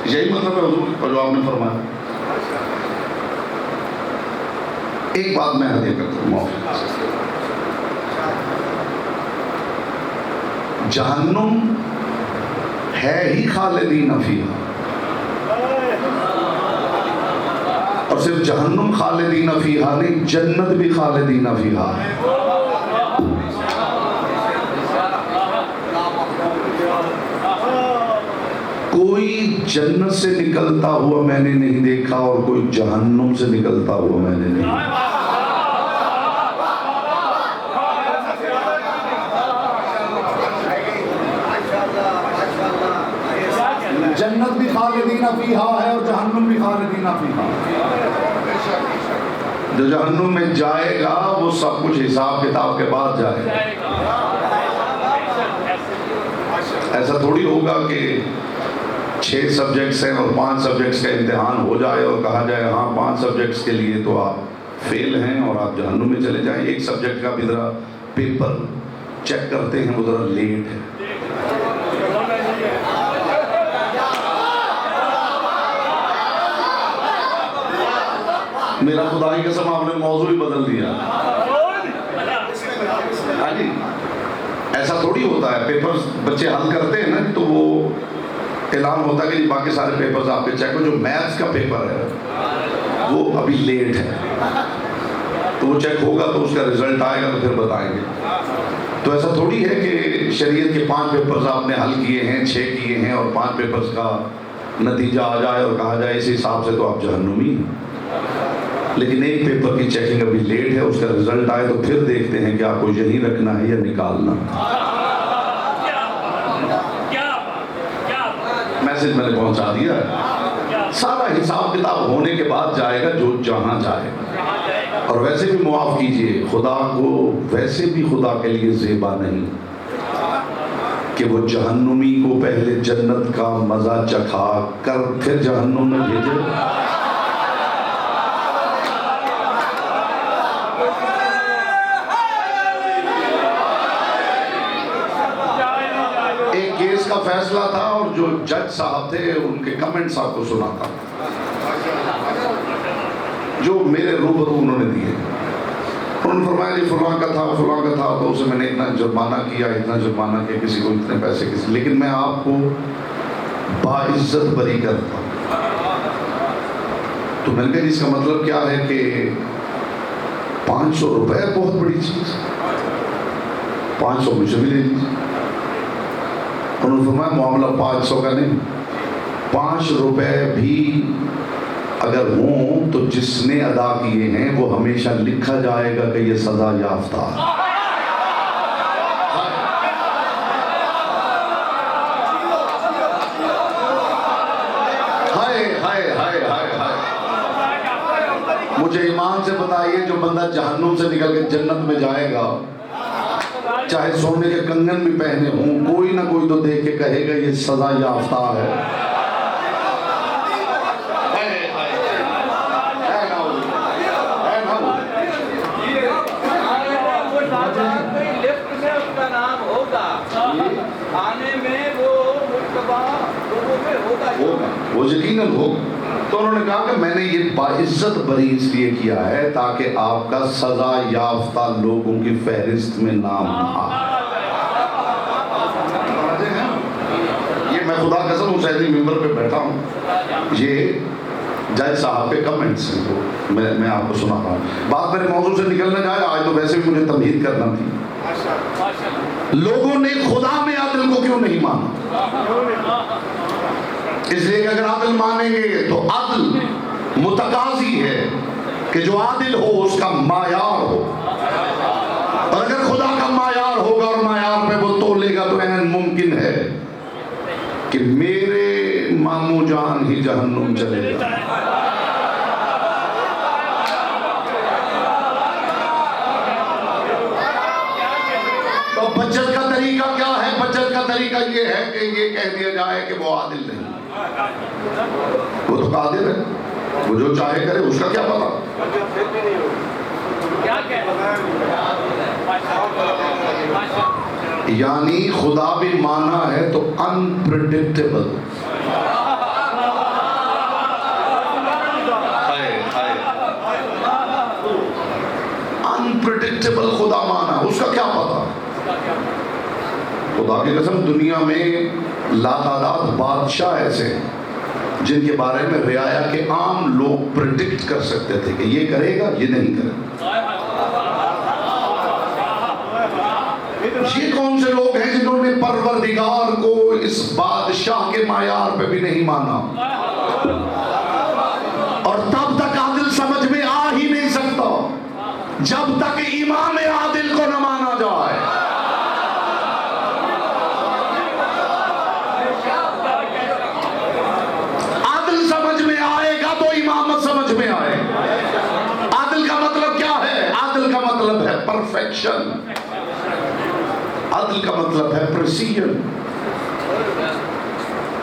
یہی مطلب ہے حضور جو آپ نے فرمایا. ایک بات میں ہدیہ کرتا ہوں معاف، جہنم ہے ہی خالدین فیہا، اور صرف جہنم خالدین فیہا نہیں، جنت بھی خالدین فیہا. کوئی جنت سے نکلتا ہوا میں نے نہیں دیکھا اور کوئی جہنم سے نکلتا ہوا میں نے نہیں دیکھا. جنت بھی خالدین فیہا ہے اور جہنم بھی خالدین فیہا. جو جہنم میں جائے گا وہ سب کچھ حساب کتاب کے بعد جائے گا. ایسا تھوڑی ہوگا کہ 6 سبجیکٹس ہیں اور 5 سبجیکٹس کا امتحان ہو جائے اور کہا جائے ہاں 5 سبجیکٹس کے لیے تو آپ فیل ہیں اور آپ جہنم میں چلے جائیں. ایک سبجیکٹ کا بھی ذرا پیپر چیک کرتے ہیں وہ ذرا لیٹ ہے. میرا خدا کی قسم آپ نے موضوع ہی بدل دیا. ہاں جی، ایسا تھوڑی ہوتا ہے. پیپرز بچے حل کرتے ہیں نا تو وہ اعلان ہوتا ہے کہ باقی سارے پیپرز آپ کے چیک ہو. جو میتھس کا پیپر ہے وہ ابھی لیٹ ہے تو وہ چیک ہوگا تو اس کا رزلٹ آئے گا تو پھر بتائیں گے. تو ایسا تھوڑی ہے کہ شریعت کے 5 پیپرز آپ نے حل کیے ہیں، 6 کیے ہیں اور 5 پیپرز کا نتیجہ آ جائے اور کہا جائے اس حساب سے تو آپ جہنمی ہیں. لیکن ایک پیپر کی چیکنگ ابھی لیٹ ہے، اس کا رزلٹ آئے تو پھر دیکھتے ہیں کہ آپ کو یہیں رکھنا ہے یا نکالنا. میسج میں نے پہنچا دیا ہے. سارا حساب کتاب ہونے کے بعد جائے گا جو جہاں جائے گا. اور ویسے بھی معاف کیجئے، خدا کو ویسے بھی خدا کے لیے زیبا نہیں کہ وہ جہنمی کو پہلے جنت کا مزہ چکھا کر پھر جہنم میں بھیجے. کا فیصلہ تھا اور جو جج صاحب تھے ان کے کمنٹس آپ کو سنا تھا جو میرے روبرو انہوں نے دیے. انہوں نے فرمایا جی فلاں کا تھا تو اسے میں نے اتنا جرمانہ کیا کسی کو اتنے پیسے کسی. لیکن میں آپ کو باعزت بری کرتا ہوں. تو میں نے کہا اس کا مطلب کیا ہے کہ 500 روپے بہت بڑی چیز، 500 مجھے بھی لے لیجیے. انہوں نے فرمایا معاملہ 500 کا نہیں، 5 روپے بھی اگر ہوں تو جس نے ادا کیے ہیں وہ ہمیشہ لکھا جائے گا کہ یہ سزا یافتہ. مجھے ایمان سے بتائیے جو بندہ جہنم سے نکل کے جنت میں جائے گا چاہے سونے کے کنگن بھی پہنے ہوں کوئی نہ کوئی تو دیکھ کے کہے گا یہ سزا یافتہ ہے. وہ یقیناً ہوگا. تو انہوں نے کہا کہ میں نے یہ باعزت بری اس لیے کیا ہے تاکہ آپ کا سزا یافتہ لوگوں کی فہرست میں نام آئے۔ یہ میں خدا قسم حسینی ممبر پہ بیٹھا ہوں، یہ جج صاحب پہ کمنٹس ہیں تو میں آپ کو سنا رہا ہوں۔ بات میرے موضوع سے نکلنا جائے، آج تو ویسے بھی مجھے تمہید کرنا تھی۔ لوگوں نے خدا میں عدل کو کیوں نہیں مانا؟ اس لیے کہ اگر عدل مانیں گے تو عدل متقاضی ہے کہ جو عادل ہو اس کا معیار ہو، اور اگر خدا کا معیار ہوگا اور معیار پہ وہ تولے گا تو عین ممکن ہے کہ میرے ماموں جان ہی جہنم چلے جائیں۔ تو بچت کا طریقہ کیا ہے؟ بچت کا طریقہ یہ ہے کہ یہ کہہ دیا جائے کہ وہ عادل نہیں، وہ تو قادر ہے، وہ جو چاہے کرے، اس کا کیا پتا۔ یعنی خدا بھی مانا ہے تو انپریڈکٹیبل، انپریڈکٹیبل خدا مانا، اس کا کیا پتا۔ خدا کی قسم دنیا میں لاتعداد بادشاہ ایسے ہیں جن کے بارے میں رعایا کے عام لوگ پریڈکٹ کر سکتے تھے کہ یہ کرے گا، یہ نہیں کرے گا۔ یہ کون سے لوگ ہیں جنہوں نے پروردگار کو اس بادشاہ کے معیار پہ بھی نہیں مانا، اور تب تک عادل سمجھ میں آ ہی نہیں سکتا جب تک امام عادل کو نہ مانا جائے۔ عادل سمجھ میں آئے گا تو امامت سمجھ میں آئے گا۔ عادل کا مطلب کیا ہے؟ عادل کا مطلب ہے پرفیکشن، عدل کا مطلب ہے پریسیجن،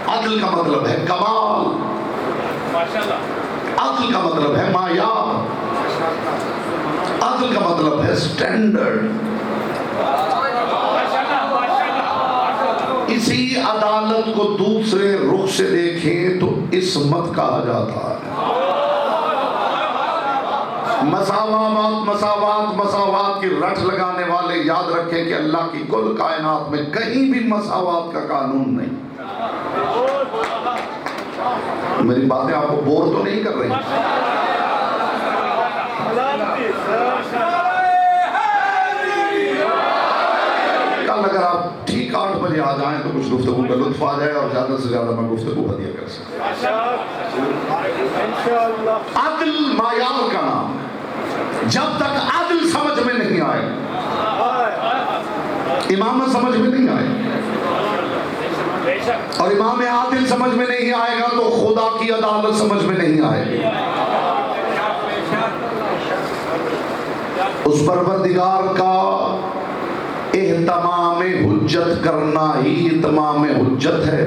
عدل کا مطلب ہے کمال، عدل کا مطلب ہے معیار، عدل کا مطلب ہے سٹینڈرڈ۔ اسی عدالت کو دوسرے رخ سے دیکھیں تو عصمت کہا جاتا ہے۔ مساوات کی رٹ لگانے والے یاد رکھیں کہ اللہ کی کل کائنات میں کہیں بھی مساوات کا قانون نہیں۔ میری باتیں آپ کو بور تو نہیں کر رہی؟ کل اگر آپ ٹھیک 8 بجے آ جائیں تو کچھ گفتگو کا لطف آ جائے اور زیادہ سے زیادہ میں گفتگو ہدیہ کر سکتا۔ عدل معیار کا نام، جب تک عدل سمجھ میں نہیں آئے، امامت سمجھ میں نہیں آئے، اور امام عادل سمجھ میں نہیں آئے گا تو خدا کی عدالت سمجھ میں نہیں آئے گی۔ اس پروردگار کا اہتمام حجت کرنا ہی اتمام حجت ہے،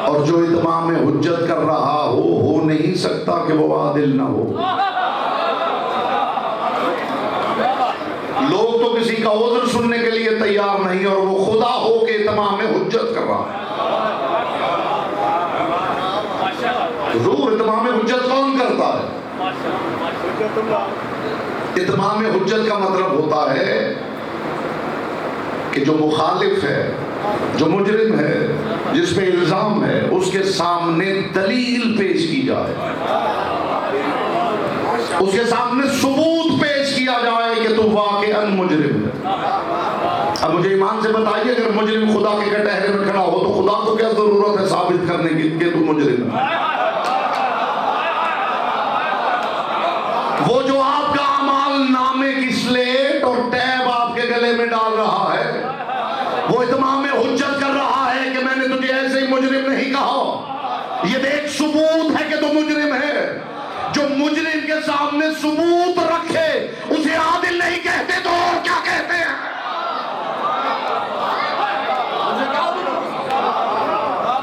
اور جو اتمام حجت کر رہا ہو نہیں سکتا کہ وہ عادل نہ ہو۔ لوگ تو کسی کا عذر سننے کے لیے تیار نہیں، اور وہ خدا ہو کے اتمام حجت کر رہا ہے۔ حضور اتمام حجت کون کرتا ہے؟ اتمام حجت کا مطلب ہوتا ہے کہ جو مخالف ہے، جو مجرم ہے، جس پہ الزام ہے، اس کے سامنے دلیل پیش کی جائے، اس کے سامنے ثبوت پیش کیا جائے کہ تو واقعاً مجرم ہے۔ اب مجھے ایمان سے بتائیے، اگر مجرم خدا کے کٹہرے میں کھڑا ہو تو خدا کو کیا ضرورت ہے ثابت کرنے کی کہ تو مجرم ہے؟ وہ جو آپ کا اعمال نامے کی سلیٹ اور ٹیب آپ کے گلے میں ڈال رہا ہے، وہ اتمام حجت کر رہا ہے کہ میں نے تجھے ایسے ہی مجرم نہیں کہا، یہ ایک ثبوت ہے کہ تو مجرم ہے۔ جو مجرم کے سامنے ثبوت رکھے اسے عادل نہیں کہتے تو اور کیا کہتے ہیں؟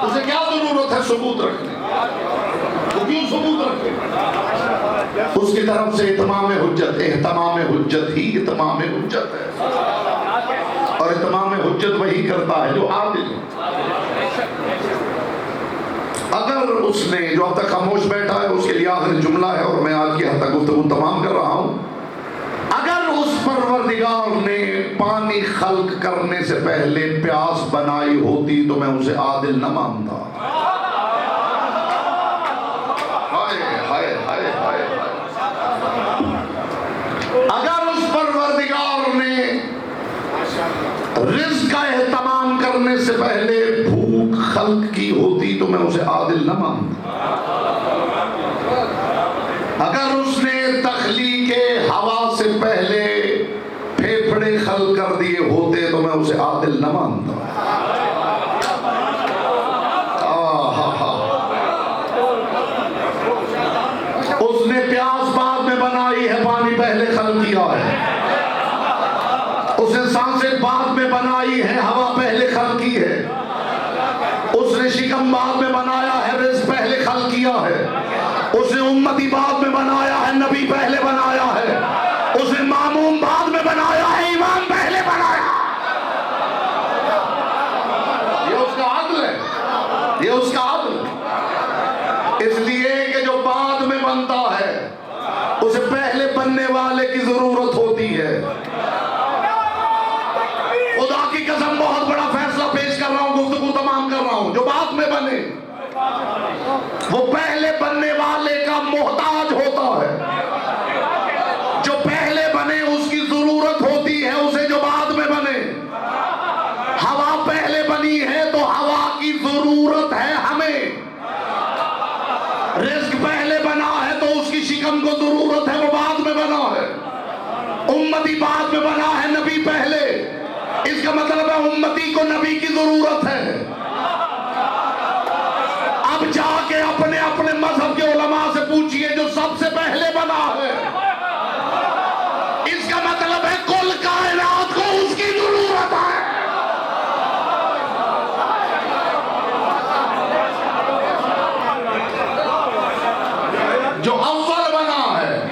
اسے کیا ضرورت ہے ثبوت رکھنے؟ وہ کیوں ثبوت رکھے؟ اس کی طرف سے اتمام حجت، اہتمام حجت ہی اتمام حجت ہے، اور اتمام حجت وہی کرتا ہے جو عادل ہے۔ اگر اگر اس نے جو اب تک خاموش بیٹھا ہے اس کے لیے آخری جملہ ہے اور میں آج کی حد تک گفتگو تمام کر رہا ہوں، اگر اس پروردگار نے پانی خلق کرنے سے پہلے پیاس بنائی ہوتی تو میں اسے عادل نہ مانتا۔ اگر اس پروردگار نے رزق کا اہتمام کرنے سے پہلے بھوک خلق کی ہوتی تو میں اسے عادل نہ مانتا۔ اگر اس نے تخلیق ہوا سے پہلے پھیپھڑے خلق کر دیے ہوتے تو میں اسے عادل نہ مانتا۔ اس نے پیاس بعد میں بنائی ہے، پانی پہلے خلق کیا ہے۔ اس نے سانسیں بعد میں بنائی ہے، ہوا پہلے خلق کی ہے۔ اس نے شکم بعد میں بنایا ہے، رزق پہلے خلق کیا ہے۔ اس نے امتی بعد میں بنایا ہے، نبی پہلے بنایا ہے۔ اس نے ماموم بعد میں بنایا ہے، امام پہلے بنایا۔ یہ اس کا عدل ہے، یہ اس کا عدل ہے۔ اس لیے کہ جو بعد میں بنتا ہے اسے پہلے بننے والے کی ضرورت ہوتی ہے۔ خدا کی قسم بہت بڑا فیصلہ پیش کر رہا ہوں، گفتگو تمام کر رہا ہوں۔ جو بعد میں بنے وہ پہلے بننے والے کا محتاج ہوتا ہے۔ جو پہلے بنے اس کی ضرورت ہوتی ہے اسے جو بعد میں بنے۔ ہوا پہلے بنی ہے تو ہوا کی ضرورت ہے ہمیں۔ رزق پہلے بنا ہے تو اس کی شکم کو ضرورت ہے، وہ بعد میں بنا ہے۔ امتی بعد میں بنا ہے، نبی پہلے۔ اس کا مطلب ہے امتی کو نبی کی ضرورت ہے۔ اب جا کے اپنے اپنے مذہب کے علماء سے پوچھئے جو سب سے پہلے بنا ہے، اس کا مطلب ہے کل کائنات کو اس کی ضرورت ہے۔ جو اول بنا ہے،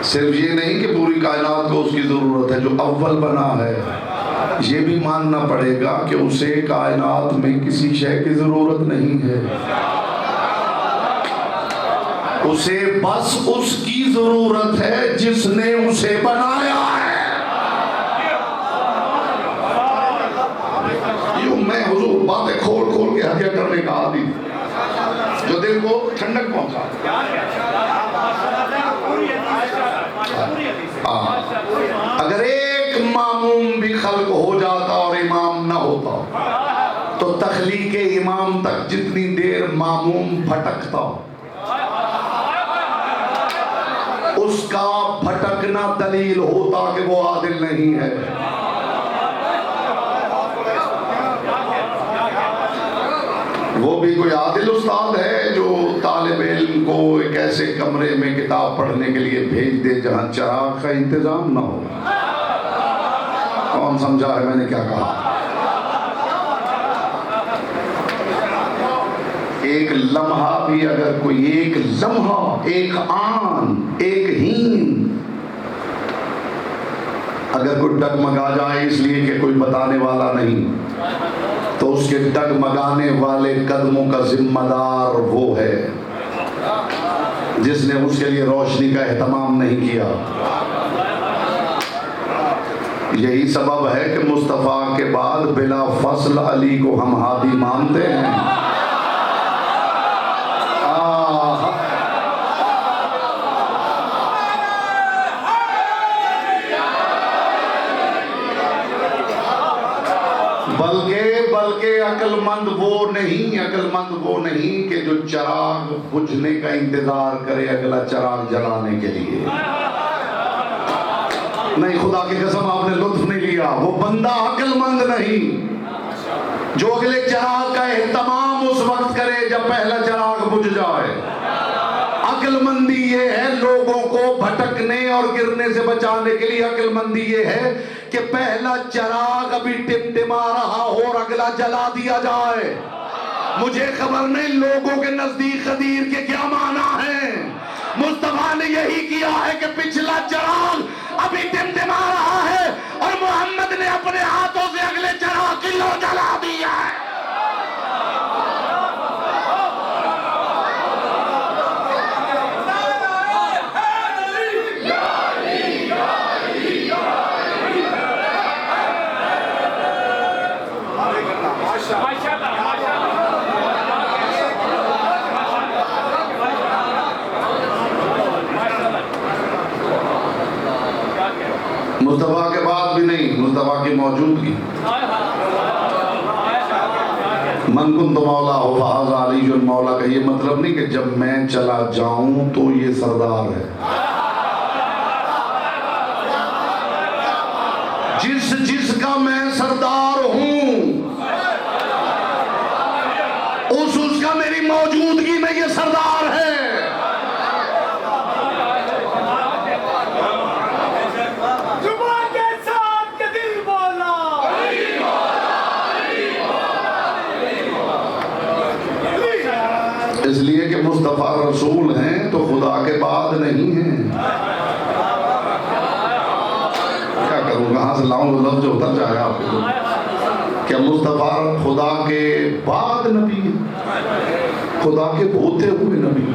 صرف یہ نہیں کہ پوری کائنات کو اس کی ضرورت ہے، جو اول بنا ہے یہ بھی ماننا پڑے گا کہ اسے کائنات میں کسی شے کی ضرورت نہیں ہے۔ اسے بس اس کی ضرورت ہے جس نے اسے بنایا ہے۔ یوں میں حضور باتیں کھول کھول کے ہدیہ کرنے کا عادی جو دل کو ٹھنڈک پہنچا۔ اگر ایک ماموم بھی خلق ہو جاتا اور امام نہ ہوتا تو تخلیق امام تک جتنی دیر ماموم بھٹکتا اس کا بھٹکنا دلیل ہوتا کہ وہ عادل نہیں ہے۔ وہ بھی کوئی عادل استاد ہے جو طالب علم کو ایک ایسے کمرے میں کتاب پڑھنے کے لیے بھیج دے جہاں چراغ کا انتظام نہ ہو؟ کون سمجھا ہے میں نے کیا کہا؟ ایک لمحہ بھی اگر کوئی ایک لمحہ، ایک آن، ایک ہین اگر کوئی ڈگمگا جائے اس لیے کہ کوئی بتانے والا نہیں تو اس کے ڈگمگانے والے قدموں کا ذمہ دار وہ ہے جس نے اس کے لیے روشنی کا اہتمام نہیں کیا۔ یہی سبب ہے کہ مصطفیٰ کے بعد بلا فصل علی کو ہم ہادی مانتے ہیں۔ بلکہ عقل مند وہ نہیں کہ جو چراغ بجھنے کا انتظار کرے اگلا چراغ جلانے کے لیے۔ نہیں، خدا کی قسم آپ نے لطف نہیں لیا، وہ بندہ عقل مند نہیں جو اگلے چراغ کا اہتمام اس وقت کرے جب پہلا چراغ بجھ جائے۔ عقل مندی یہ ہے لوگوں کو بھٹکنے اور گرنے سے بچانے کے لیے، عقل مندی یہ ہے کہ پہلا چراغ ابھی ٹمٹما رہا ہو اور اگلا جلا دیا جائے۔ مجھے خبر نہیں لوگوں کے نزدیک خدیر کے کیا معنی ہیں۔ مصطفیٰ نے یہی کیا ہے کہ پچھلا چراغ ابھی ٹمٹما رہا ہے اور محمد نے اپنے ہاتھوں سے اگلے چراغ کی لو جلا دیا ہے. مصطفیٰ کے بعد بھی نہیں، مصطفیٰ کی موجودگی. من کنت مولا ہو فہذا علی المولا کا یہ مطلب نہیں کہ جب میں چلا جاؤں تو یہ سردار ہے. جس کا میں سردار ہوں اس کا میری موجودگی میں یہ سردار ہے. اس لیے کہ مصطفیٰ رسول ہیں تو خدا کے بعد نہیں ہیں. کیا کروں کہاں سے لاؤں وہ لفظ جو اتر جائے آپ کو. کیا مصطفیٰ خدا کے بعد نبی ہے؟ خدا کے ہوتے ہوئے نبی.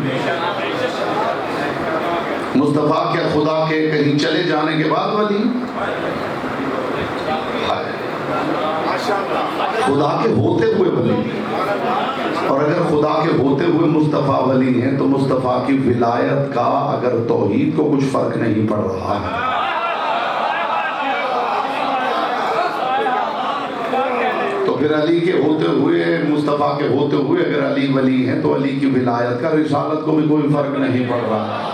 مصطفیٰ کیا خدا کے کہیں چلے جانے کے بعد ولی؟ خدا کے ہوتے ہوئے ولی. اور اگر خدا کے ہوتے ہوئے مصطفیٰ ولی ہیں تو مصطفیٰ کی ولایت کا اگر توحید کو کچھ فرق نہیں پڑ رہا ہے. تو پھر علی کے ہوتے ہوئے، مصطفیٰ کے ہوتے ہوئے اگر علی ولی ہیں تو علی کی ولایت کا رسالت کو بھی کوئی فرق نہیں پڑ رہا.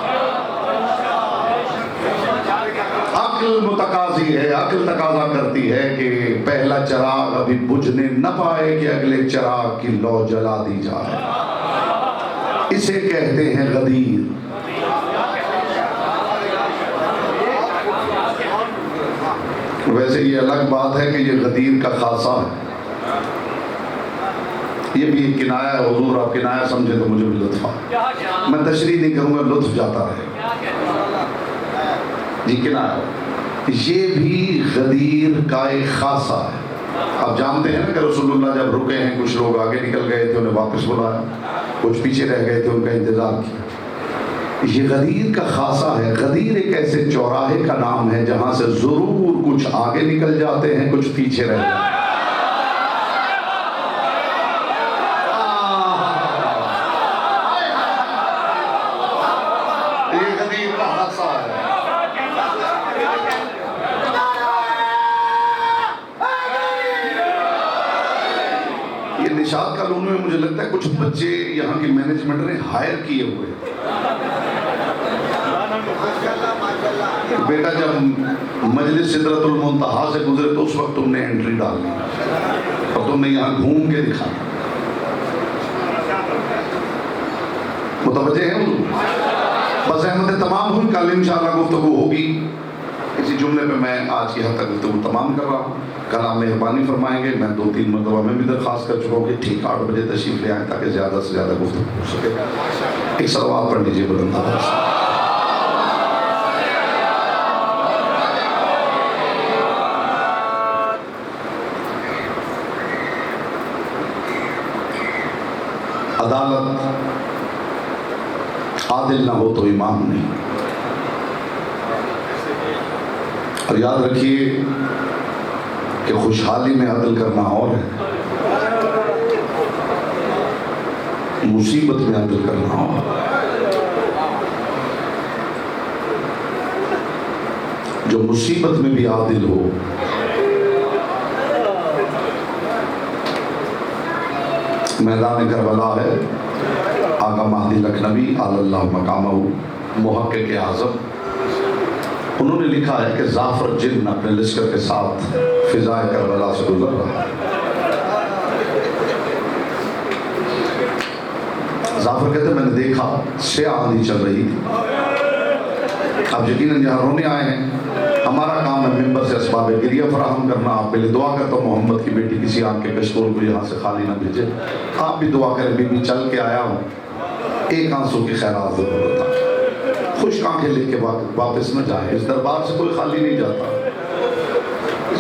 عقل متقاضی ہے، عقل تقاضا کرتی ہے کہ پہلا چراغ ابھی بجھنے نہ پائے کہ اگلے چراغ کی لو جلا دی جائے. اسے کہتے ہیں غدیر. ویسے یہ الگ بات ہے کہ یہ غدیر کا خاصہ ہے. یہ بھی ایک کنایہ ہے. حضور آپ کنایہ سمجھے تو مجھے بھی لطف آ. میں تشریح نہیں کروں گا، لطف جاتا رہے. جی کنایہ یہ بھی غدیر کا ایک خاصہ ہے. آپ جانتے ہیں نا کہ رسول اللہ جب رکے ہیں کچھ لوگ آگے نکل گئے تھے انہیں واپس بلایا، کچھ پیچھے رہ گئے تھے ان کا انتظار کیا. یہ غدیر کا خاصہ ہے. غدیر ایک ایسے چوراہے کا نام ہے جہاں سے ضرور کچھ آگے نکل جاتے ہیں کچھ پیچھے رہ جاتے ہیں. یہ غدیر کا خاصہ ہے. نشاط کالونی میں مجھے لگتا ہے کچھ بچے یہاں کی مینجمنٹ نے ہائر کیے ہوئے. بیٹا جب مجلس سدرۃ المنتہا سے گزرے تو اس وقت تم نے انٹری ڈال دی اور تم نے یہاں گھوم کے دکھا. متوجہ ہیں؟ بس احمد تمام ہوئی. کل انشاءاللہ گفتگو ہوگی. اسی جملے پہ میں آج کی حد تک گفتگو تمام کر رہا ہوں. کل آپ مہربانی فرمائیں گے. میں 2-3 مرتبہ میں بھی درخواست کر چکا ہوں کہ ٹھیک 8 بجے تشریف لے آئیں تاکہ زیادہ سے زیادہ گفتگو ہو سکے. ایک صلوات پڑھ لیجیے بلند آواز سے. عدالت عادل نہ ہو تو امام نہیں. اور یاد رکھیے کہ خوشحالی میں عدل کرنا اور ہے، مصیبت میں عدل کرنا اور. جو مصیبت میں بھی عادل ہو میدان کربلا ہے. آقا مہدی لکھنوی علی اللہ مقامہ محقق اعظم انہوں نے لکھا ہے کہ زعفر جن اپنے لشکر کے ساتھ فضائے کربلا سے گزر رہا ہے. زعفر کہتے ہیں میں نے دیکھا سیاہ آندھی چل رہی تھی. اب یقیناً یہاں رونے آئے ہیں. ہمارا کام ہے ممبر سے اسباب گریہ فراہم کرنا. آپ پہلے دعا کرتا ہوں محمد کی بیٹی کسی آنکھ کے کشکول کو یہاں سے خالی نہ بھیجے. آپ بھی دعا کریں. بی بی چل کے آیا ہوں، ایک آنسو کی خیرات ضرورت ہے. خشک آنکھیں لے کے واپس نہ جائیں، اس دربار سے کوئی خالی نہیں جاتا۔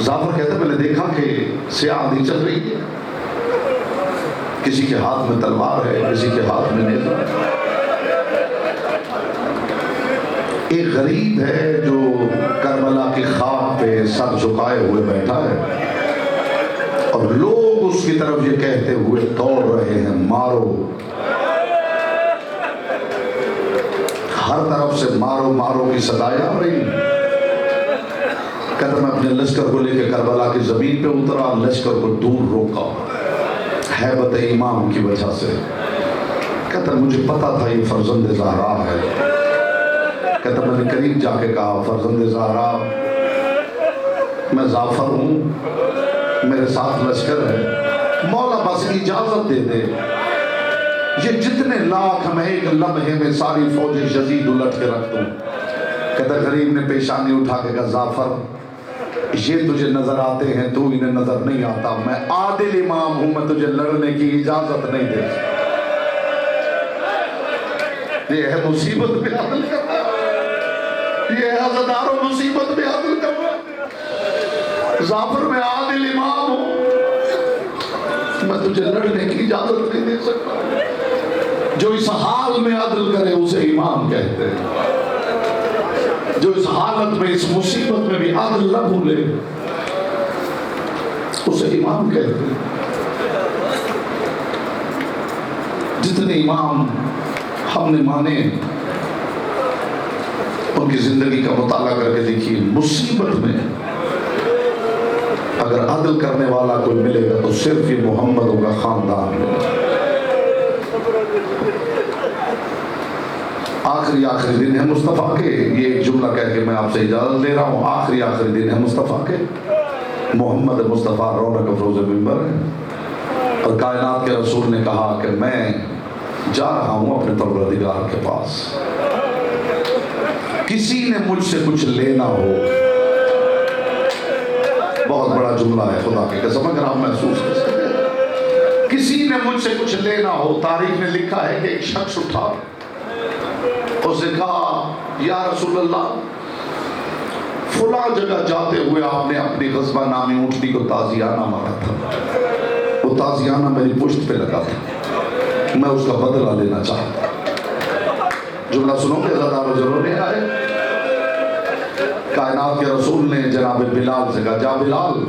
جعفر کہتا ہے میں نے دیکھا کہ سیاہ آندھی چل رہی ہے، کسی کے ہاتھ میں تلوار ہے، کسی کے ہاتھ میں نیزہ ہے۔ ایک غریب ہے جو کربلا کی خاک پہ سر جھکائے ہوئے بیٹھا ہے، اور لوگ اس کی طرف یہ کہتے ہوئے دوڑ رہے ہیں مارو، ہر طرف سے مارو مارو کی صدائیں آ رہی۔ کہتا میں اپنے لشکر کو لے کے کربلا کی زمین پہ اترا، لشکر کو دور روکا ہیبت امام کی وجہ سے۔ کہتا مجھے پتا تھا یہ فرزند زہرا ہے۔ کہتا میں نے قریب جا کے کہا فرزند زہرا میں جعفر ہوں، میرے ساتھ لشکر ہے، مولا بس اجازت دے دے، یہ جتنے لاکھ میں ایک لمحے میں ساری فوج یزید الٹ کے رکھ دوں۔ کہتا غریب نے پیشانی اٹھا کے کہا جعفر یہ تجھے نظر آتے ہیں، تو انہیں نظر نہیں آتا، میں عادل امام ہوں، میں تجھے لڑنے کی اجازت نہیں دے سکتا۔ یہ ہے مصیبت میں عدل کرنا، یہ ہے ہزاروں مصیبت میں عدل کرنا۔ جعفر میں عادل امام ہوں، میں تجھے لڑنے کی اجازت نہیں دے سکتا۔ جو اس حال میں عدل کرے اسے امام کہتے ہیں، جو اس حالت میں اس مصیبت میں بھی عدل نہ بھولے اسے امام کہتے ہیں۔ جتنے امام ہم نے مانے ان کی زندگی کا مطالعہ کر کے دیکھیے، مصیبت میں اگر عدل کرنے والا کوئی ملے گا تو صرف یہ محمدوں کا خاندان ملے گا۔ آخری دن ہے مصطفیٰ کے، یہ ایک جملہ کہہ کے میں آپ سے اجازت لے رہا ہوں، آخری دن ہے مصطفیٰ کے، محمد مصطفیٰ رونق افروز منبر ہے، اور کائنات کے رسول نے کہا کہ میں جا رہا ہوں اپنے پروردگار کے پاس، کسی نے مجھ سے کچھ لینا ہو، بہت بڑا جملہ ہے خدا کی قسم اگر آپ محسوس کر سکتے ہیں، کسی نے مجھ سے کچھ لینا ہو۔ تاریخ میں لکھا ہے کہ ایک شخص اٹھا، اس نے کہا یا رسول اللہ فلاں جگہ جاتے ہوئے آپ نے اپنی غصبہ نامی اونٹنی کو تازیانہ مارا تھا، وہ تازیانہ میری پشت پہ لگا تھا، میں اس کا بدلہ لینا چاہتا۔ جملہ سنو گے عزادارو ضرور نہیں آئے۔ کائنات کے رسول نے جناب بلال سے کہا جا بلال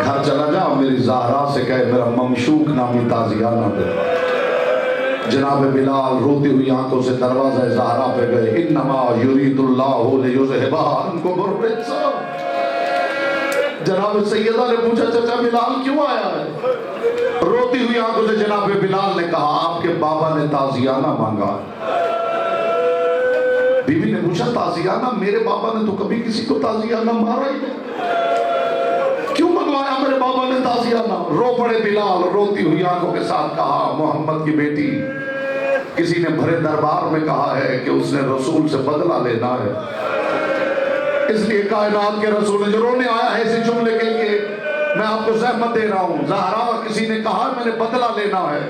گھر چلا جا، میری زہرا سے کہے میرا ممشوق نامی تازیانہ دے۔ جناب بلال روتی ہوئی آنکھوں سے دروازہ زہرا پہ گئے، انما یرید اللہ لیذھب عنکم الرجس۔ جناب سیدہ نے پوچھا چچا بلال کیوں آیا ہے؟ روتی ہوئی آنکھوں سے جناب بلال نے کہا آپ کے بابا نے تازیانہ مانگا۔ بی بی نے پوچھا تازیانہ؟ میرے بابا نے تو کبھی کسی کو تازیانہ مارا ہی نہیں، کیوں منگوایا میرے بابا نے تازیانہ؟ رو پڑے بلال، روتی ہوئی آنکھوں کے ساتھ کہا محمد کی بیٹی کسی نے بھرے دربار میں کہا ہے کہ اس نے رسول سے بدلہ لینا ہے، اس لیے کائنات کے رسول نے جو رونے آیا ہے اسی جملے کے لیے میں آپ کو زحمت دے رہا ہوں، زہرا کسی نے کہا میں نے بدلہ لینا ہے۔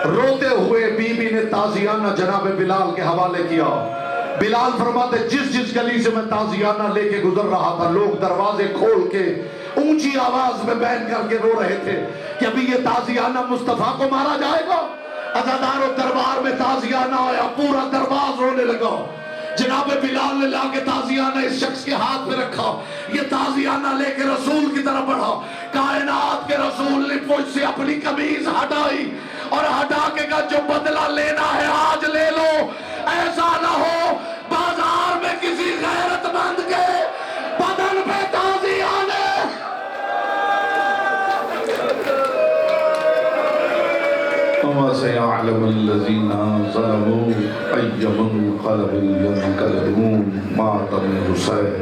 روتے ہوئے بی بی نے تازیانہ جناب بلال کے حوالے کیا۔ بلال فرماتے جس گلی سے میں تازیانہ لے کے گزر رہا تھا لوگ دروازے کھول کے اونچی آواز میں بیٹھ کر کے رو رہے تھے کہ ابھی یہ تازیانہ مصطفیٰ کو مارا جائے گا۔ عزادارو دربار میں تازیانہ آیا، پورا دربار رونے لگا۔ جناب بلال نے لا کے تازیانہ اس شخص کے ہاتھ میں رکھا، یہ تازیانہ لے کے رسول کی طرف بڑھا۔ کائنات کے رسول نے پشت سے اپنی قمیض ہٹائی اور ہٹا کے کہا جو بدلہ لینا ہے آج لے لو، ایسا نہ ہو بازار میں کسی غیرت مند کے بدن پہ تازیانے۔ وَسَيَعْلَمُ الَّذِينَ ظَلَمُوا أَيَّ مُنْقَلَبٍ يَنْقَلِبُونَ مَا تَمْ حُسَيْنٍ